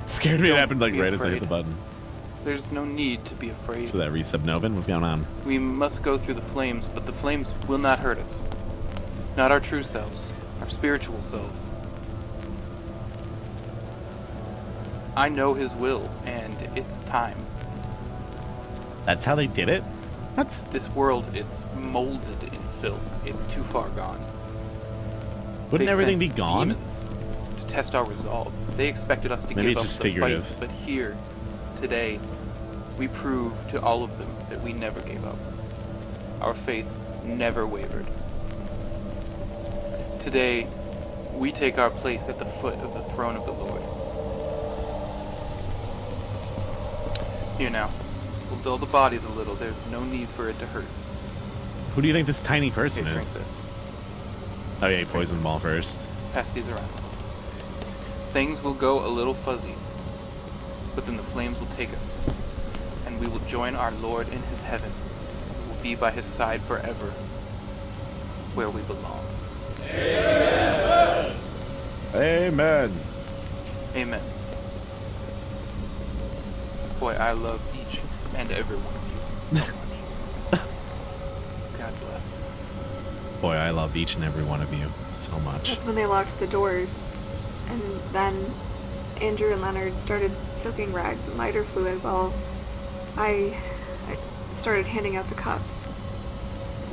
Scared me. It happened like right as I hit the button. There's no need to be afraid. So that resubnovin? What's going on? We must go through the flames, but the flames will not hurt us. Not our true selves, our spiritual selves. I know his will, and it's time. That's how they did it? What? This world is molded in filth. It's too far gone. Wouldn't They everything sent be gone? demons to test our resolve. They expected us to Maybe give it's up just the figurative. fight, but here, today, we prove to all of them that we never gave up. Our faith never wavered. Today, we take our place at the foot of the throne of the Lord. Here now, we'll dull the bodies a little. There's no need for it to hurt. Who do you think this tiny person Here, drink is? this. Oh yeah, he poisoned them all first. Pass these around. Things will go a little fuzzy, but then the flames will take us, and we will join our Lord in his heaven. We will be by his side forever, where we belong. Amen. Amen. Amen. Boy, I love each and every one of you so much. God bless. Boy, I love each and every one of you so much. That's when they locked the doors. And then Andrew and Leonard started soaking rags in lighter fluid while I started handing out the cups.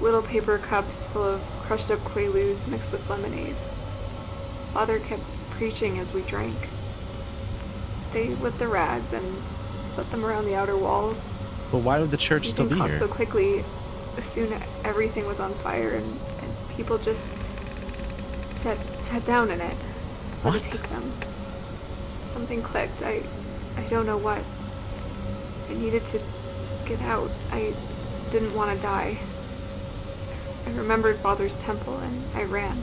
Little paper cups full of crushed up Quaaludes mixed with lemonade. Father kept preaching as we drank. They lit the rags and put them around the outer walls. But why would the church still be Everything here? caught so quickly, soon everything was on fire and people just sat down in it. Let What? it take them. Something clicked. I don't know what. I needed to get out. I didn't want to die. I remembered Father's temple and I ran.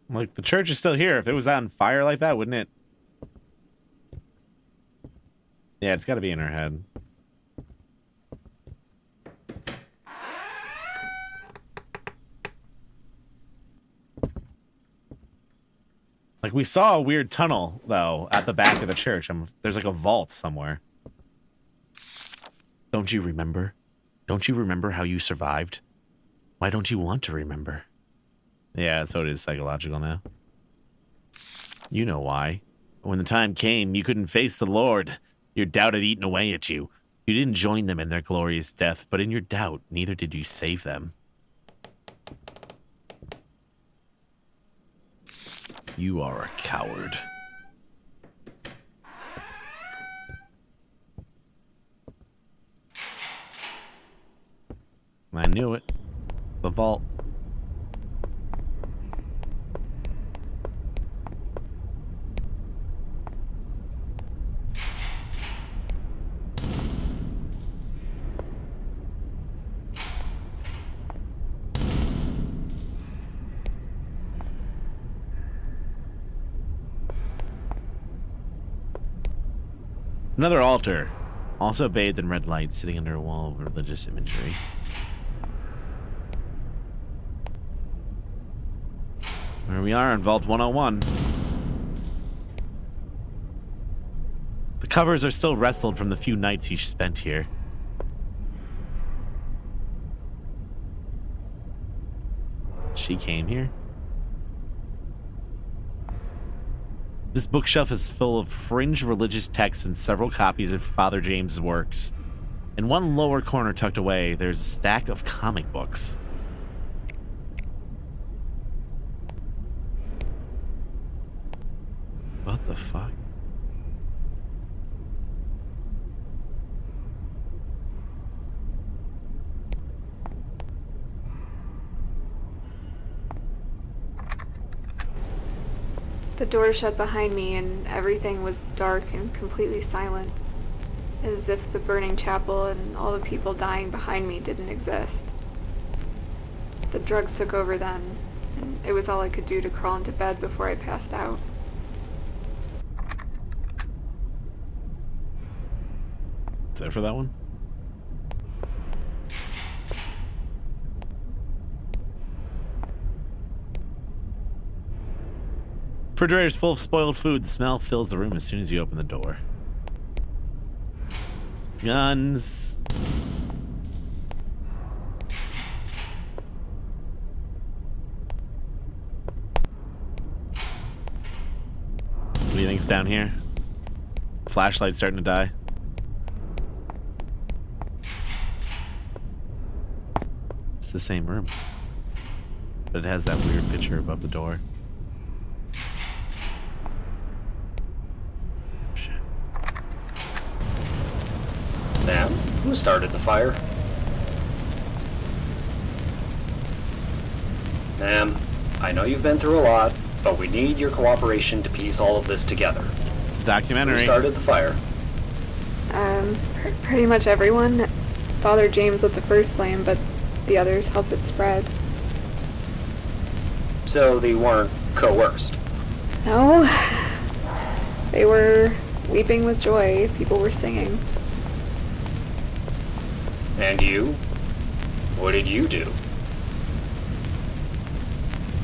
Like, the church is still here. If it was on fire like that, wouldn't it? Yeah, it's got to be in her head. Like, we saw a weird tunnel, though, at the back of the church. There's like a vault somewhere. Don't you remember? Don't you remember how you survived? Why don't you want to remember? Yeah, so it is psychological now. You know why. When the time came, you couldn't face the Lord. Your doubt had eaten away at you. You didn't join them in their glorious death, but in your doubt, neither did you save them. You are a coward. I knew it. The vault. Another altar, also bathed in red light, sitting under a wall of religious imagery. Here we are in Vault 101. The covers are still rustled from the few nights you spent here. She came here? This bookshelf is full of fringe religious texts and several copies of Father James's works. In one lower corner tucked away, there's a stack of comic books. What the fuck? The door shut behind me and everything was dark and completely silent. As if the burning chapel and all the people dying behind me didn't exist. The drugs took over then, and it was all I could do to crawl into bed before I passed out. Is that for that one? Refrigerator's full of spoiled food. The smell fills the room as soon as you open the door. Guns. What do you think's down here? Flashlight's starting to die. It's the same room, but it has that weird picture above the door. Shit. Ma'am, who started the fire? Ma'am, I know you've been through a lot, but we need your cooperation to piece all of this together. It's a documentary. Who started the fire? Pretty much everyone. Father James lit the first flame, but the others helped it spread. So they weren't coerced? No. They were weeping with joy. People were singing. And you? What did you do?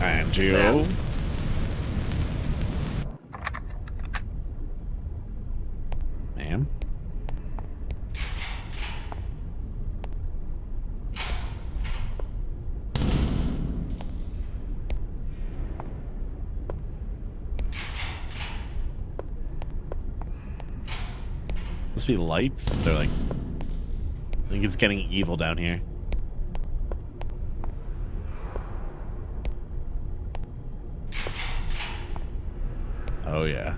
And you? Ma'am. Ma'am? Must be lights. They're like, I think it's getting evil down here. Oh yeah.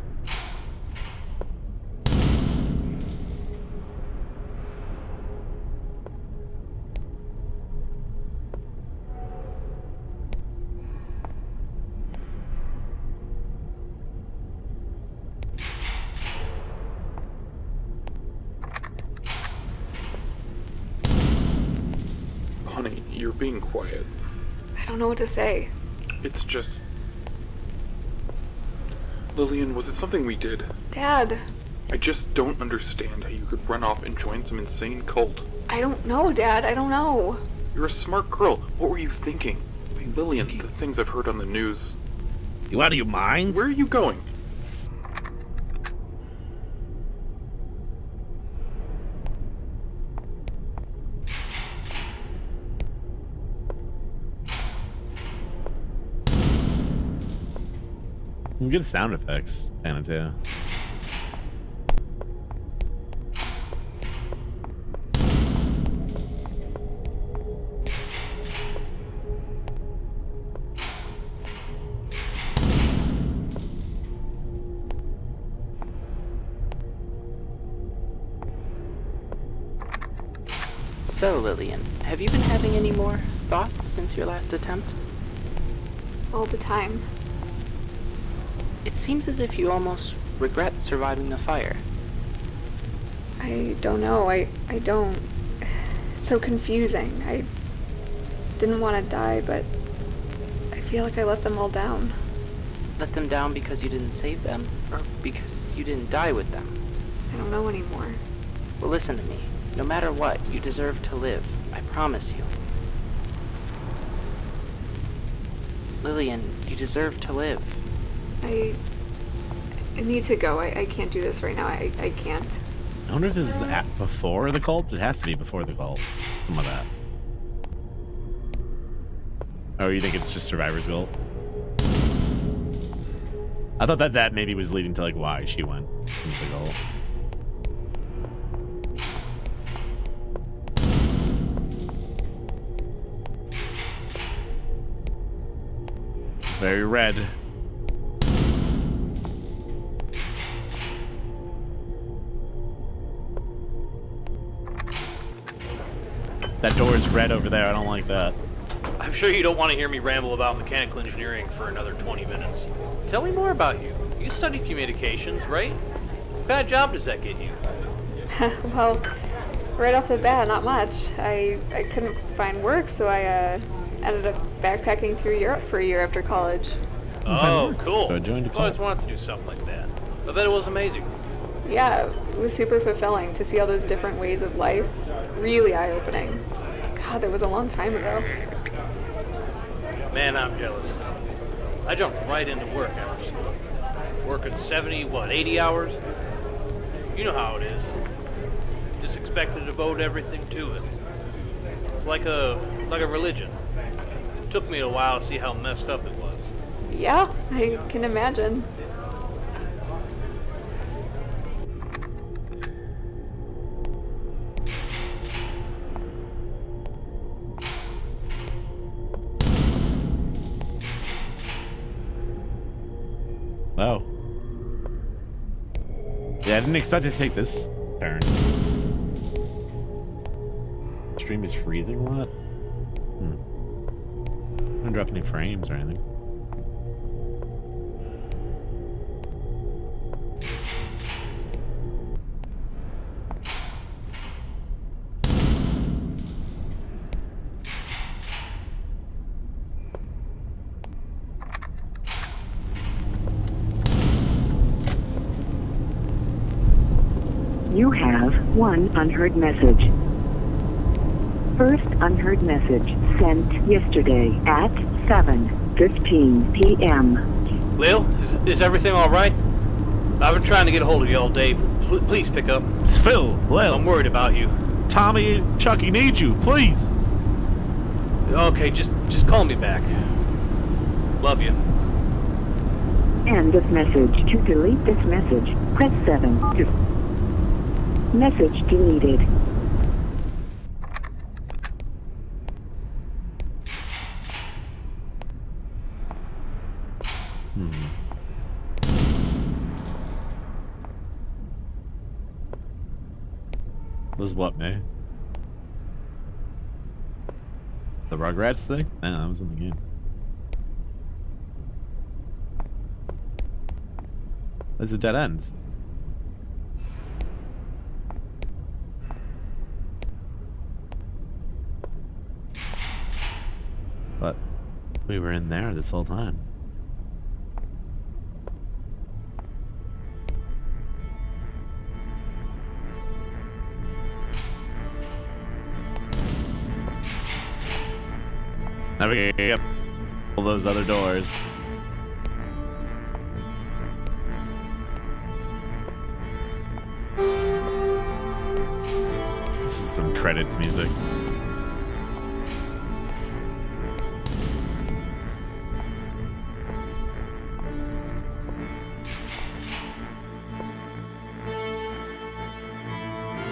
Honey, you're being quiet. I don't know what to say. It's just... Lillian, was it something we did? Dad, I just don't understand how you could run off and join some insane cult. I don't know, Dad. I don't know. You're a smart girl. What were you thinking? Lillian, the things I've heard on the news. You out of your mind? Where are you going? Good sound effects, kind of too. So, Lillian, have you been having any more thoughts since your last attempt? All the time. It seems as if you almost regret surviving the fire. I don't know. I don't. It's so confusing. I didn't want to die, but I feel like I let them all down. Let them down because you didn't save them? Or because you didn't die with them? I don't know anymore. Well, listen to me. No matter what, you deserve to live. I promise you. Lillian, you deserve to live. I need to go. I can't do this right now. I can't. I wonder if this is before the cult? It has to be before the cult. Some of that. Oh, you think it's just Survivor's Cult? I thought that maybe was leading to like why she went into the cult. Very red. That door is red over there. I don't like that. I'm sure you don't want to hear me ramble about mechanical engineering for another 20 minutes. Tell me more about you. You studied communications, right? What kind of job does that get you? Well, right off the bat, not much. I couldn't find work, so I ended up backpacking through Europe for a year after college. Oh, cool. So I joined a I've always cult. wanted to do something like that. I bet it was amazing. Yeah, it was super fulfilling to see all those different ways of life. Really eye-opening. God, that was a long time ago. Man, I'm jealous. I jumped right into work hours. Working 80 hours? You know how it is. Just expect to devote everything to it. It's like a religion. Took me a while to see how messed up it was. Yeah, I can imagine. Oh. Yeah, I didn't expect it to take this turn. Stream is freezing a lot? I didn't drop any frames or anything. You have one unheard message. First unheard message sent yesterday at 7:15 p.m. Lil, is everything alright? I've been trying to get a hold of you all day. Please pick up. It's Phil, Lil. I'm worried about you. Tommy and Chucky need you, please. Okay, just call me back. Love you. End of message. To delete this message, press 7. Message deleted. Was what, man? The Rugrats thing? No, that was in the game. It's a dead end. But we were in there this whole time. Navigate up all those other doors. This is some credits music.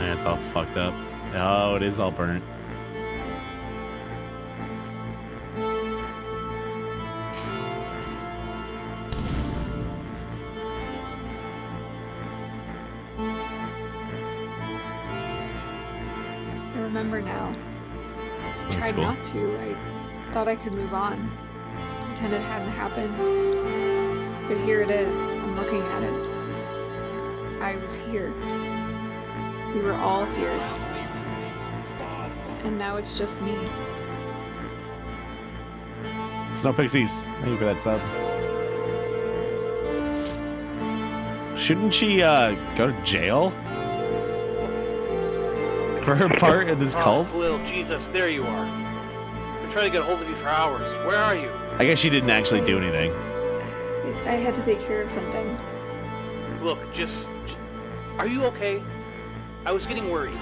Yeah, it's all fucked up. Oh, it is all burnt. I remember now. I From tried school? not to. I thought I could move on. Pretend it hadn't happened. But here it is. I'm looking at it. I was here. We were all here. And now it's just me. Snow Pixies, thank you for that sub. Shouldn't she go to jail for her part in this cult? Oh, Lil, Jesus, there you are. I've been trying to get a hold of you for hours. Where are you? I guess she didn't actually do anything. I had to take care of something. Look, are you okay? I was getting worried.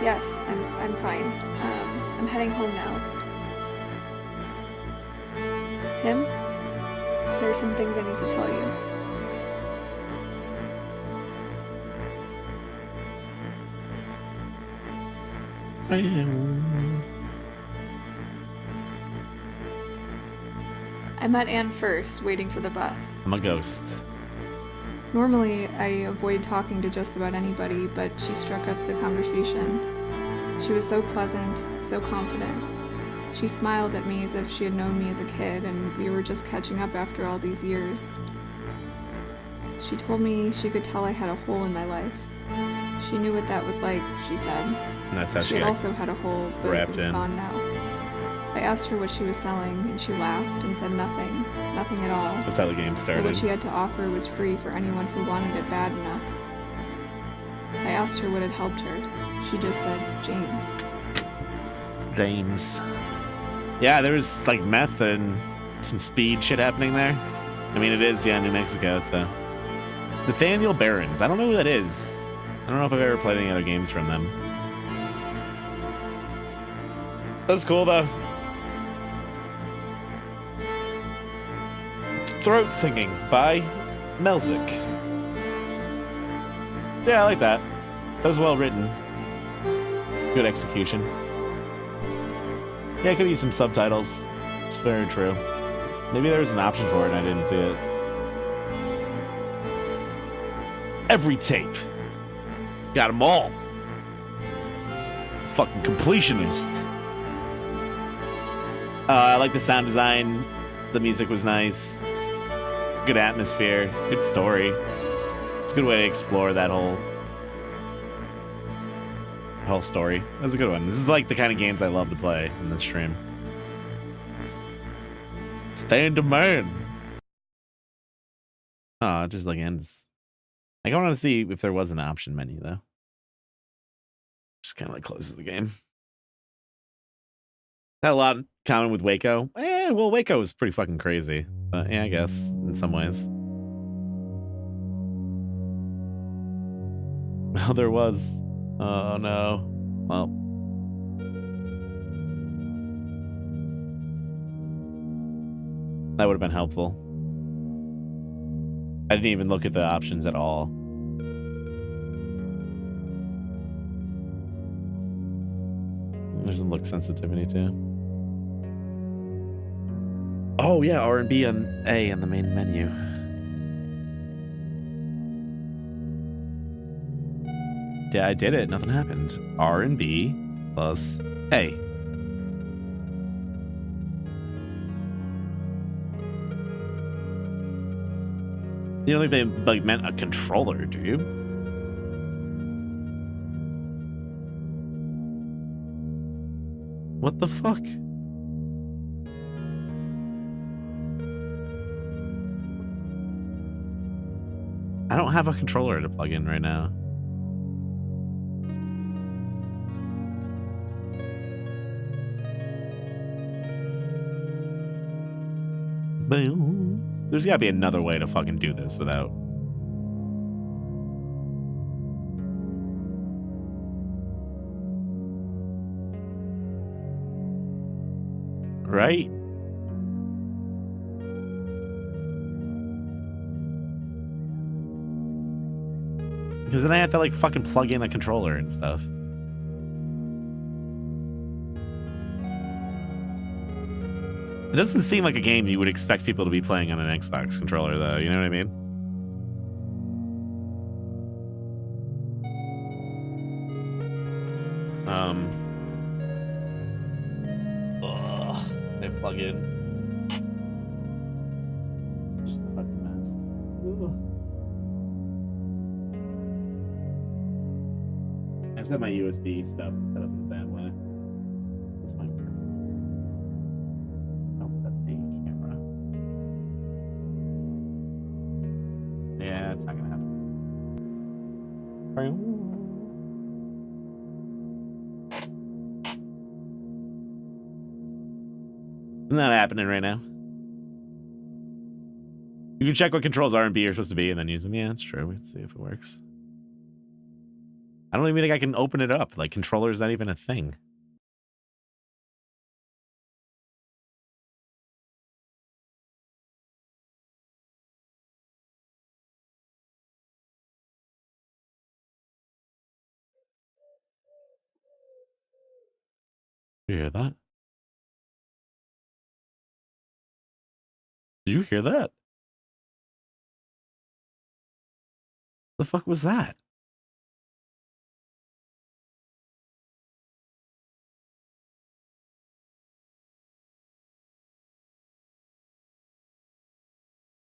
Yes, I'm fine. I'm heading home now. Tim, there are some things I need to tell you. I met Anne first, waiting for the bus. I'm a ghost. Normally, I avoid talking to just about anybody, but she struck up the conversation. She was so pleasant, so confident. She smiled at me as if she had known me as a kid, and we were just catching up after all these years. She told me she could tell I had a hole in my life. She knew what that was like, she said. And that's how She she had got also had a hole, but it wrapped was in. gone now. I asked her what she was selling, and she laughed and said nothing. Nothing at all. That's how the game But started. what she had to offer was free for anyone who wanted it bad enough. I asked her what had helped her. She just said, James. James. Yeah, there was like meth and some speed shit happening there. I mean, it is, yeah, New Mexico, so. Nathaniel Barons. I don't know who that is. I don't know if I've ever played any other games from them. That's cool, though. Throat Singing by Melzik. Yeah, I like that. That was well written. Good execution. Yeah, I could use some subtitles. It's very true. Maybe there was an option for it and I didn't see it. Every tape. Got them all. Fucking completionist. I like the sound design. The music was nice. Good atmosphere. Good story. It's a good way to explore that whole story. That was a good one. This is like the kind of games I love to play in this stream. Stand a man. Oh, it just like ends. I want to see if there was an option menu though. Just kind of like closes the game. Had a lot in common with Waco. Well, Waco was pretty fucking crazy. But yeah, I guess in some ways. Well, there was. Oh no. Well. That would have been helpful. I didn't even look at the options at all. There's some look sensitivity too. Oh yeah, R&B on A in the main menu. Yeah, I did it. Nothing happened. R&B plus A. You don't think they like meant a controller, do you? What the fuck? I don't have a controller to plug in right now. Boom. There's gotta be another way to fucking do this without. Right? Because then I have to like fucking plug in a controller and stuff. It doesn't seem like a game you would expect people to be playing on an Xbox controller though, you know what I mean? They plug in. Just a fucking mess. I just have my USB stuff set up in a bad way. This might work. Oh, that's the camera. Yeah, it's not gonna happen. It's not happening right now. You can check what controls R&B are supposed to be and then use them. Yeah, that's true. Let's see if it works. I don't even think I can open it up. Like, controller is not even a thing. You hear that? Did you hear that? The fuck was that?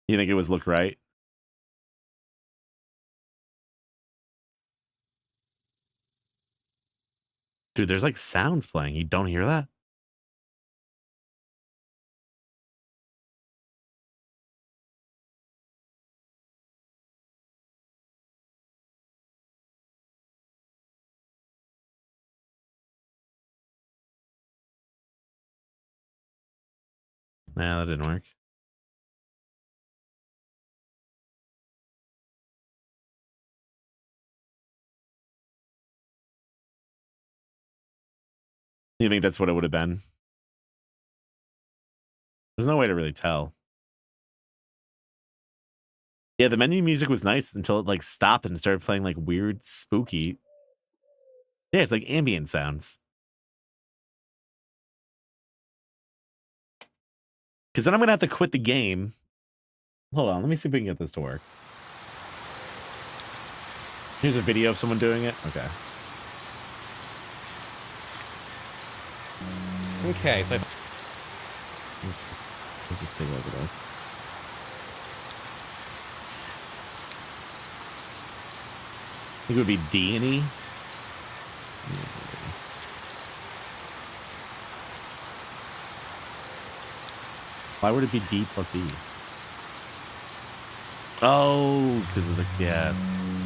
You think it was look right? Dude, there's like sounds playing. You don't hear that? Nah, that didn't work. You think that's what it would have been? There's no way to really tell. Yeah, the menu music was nice until it like stopped and started playing like weird, spooky. Yeah, it's like ambient sounds. Because then I'm gonna have to quit the game. Hold on, let me see if we can get this to work. Here's a video of someone doing it. Okay. Okay, so Let's just take a look at this. I think it would be D and E. Why would it be D plus E? Oh, because of the yes.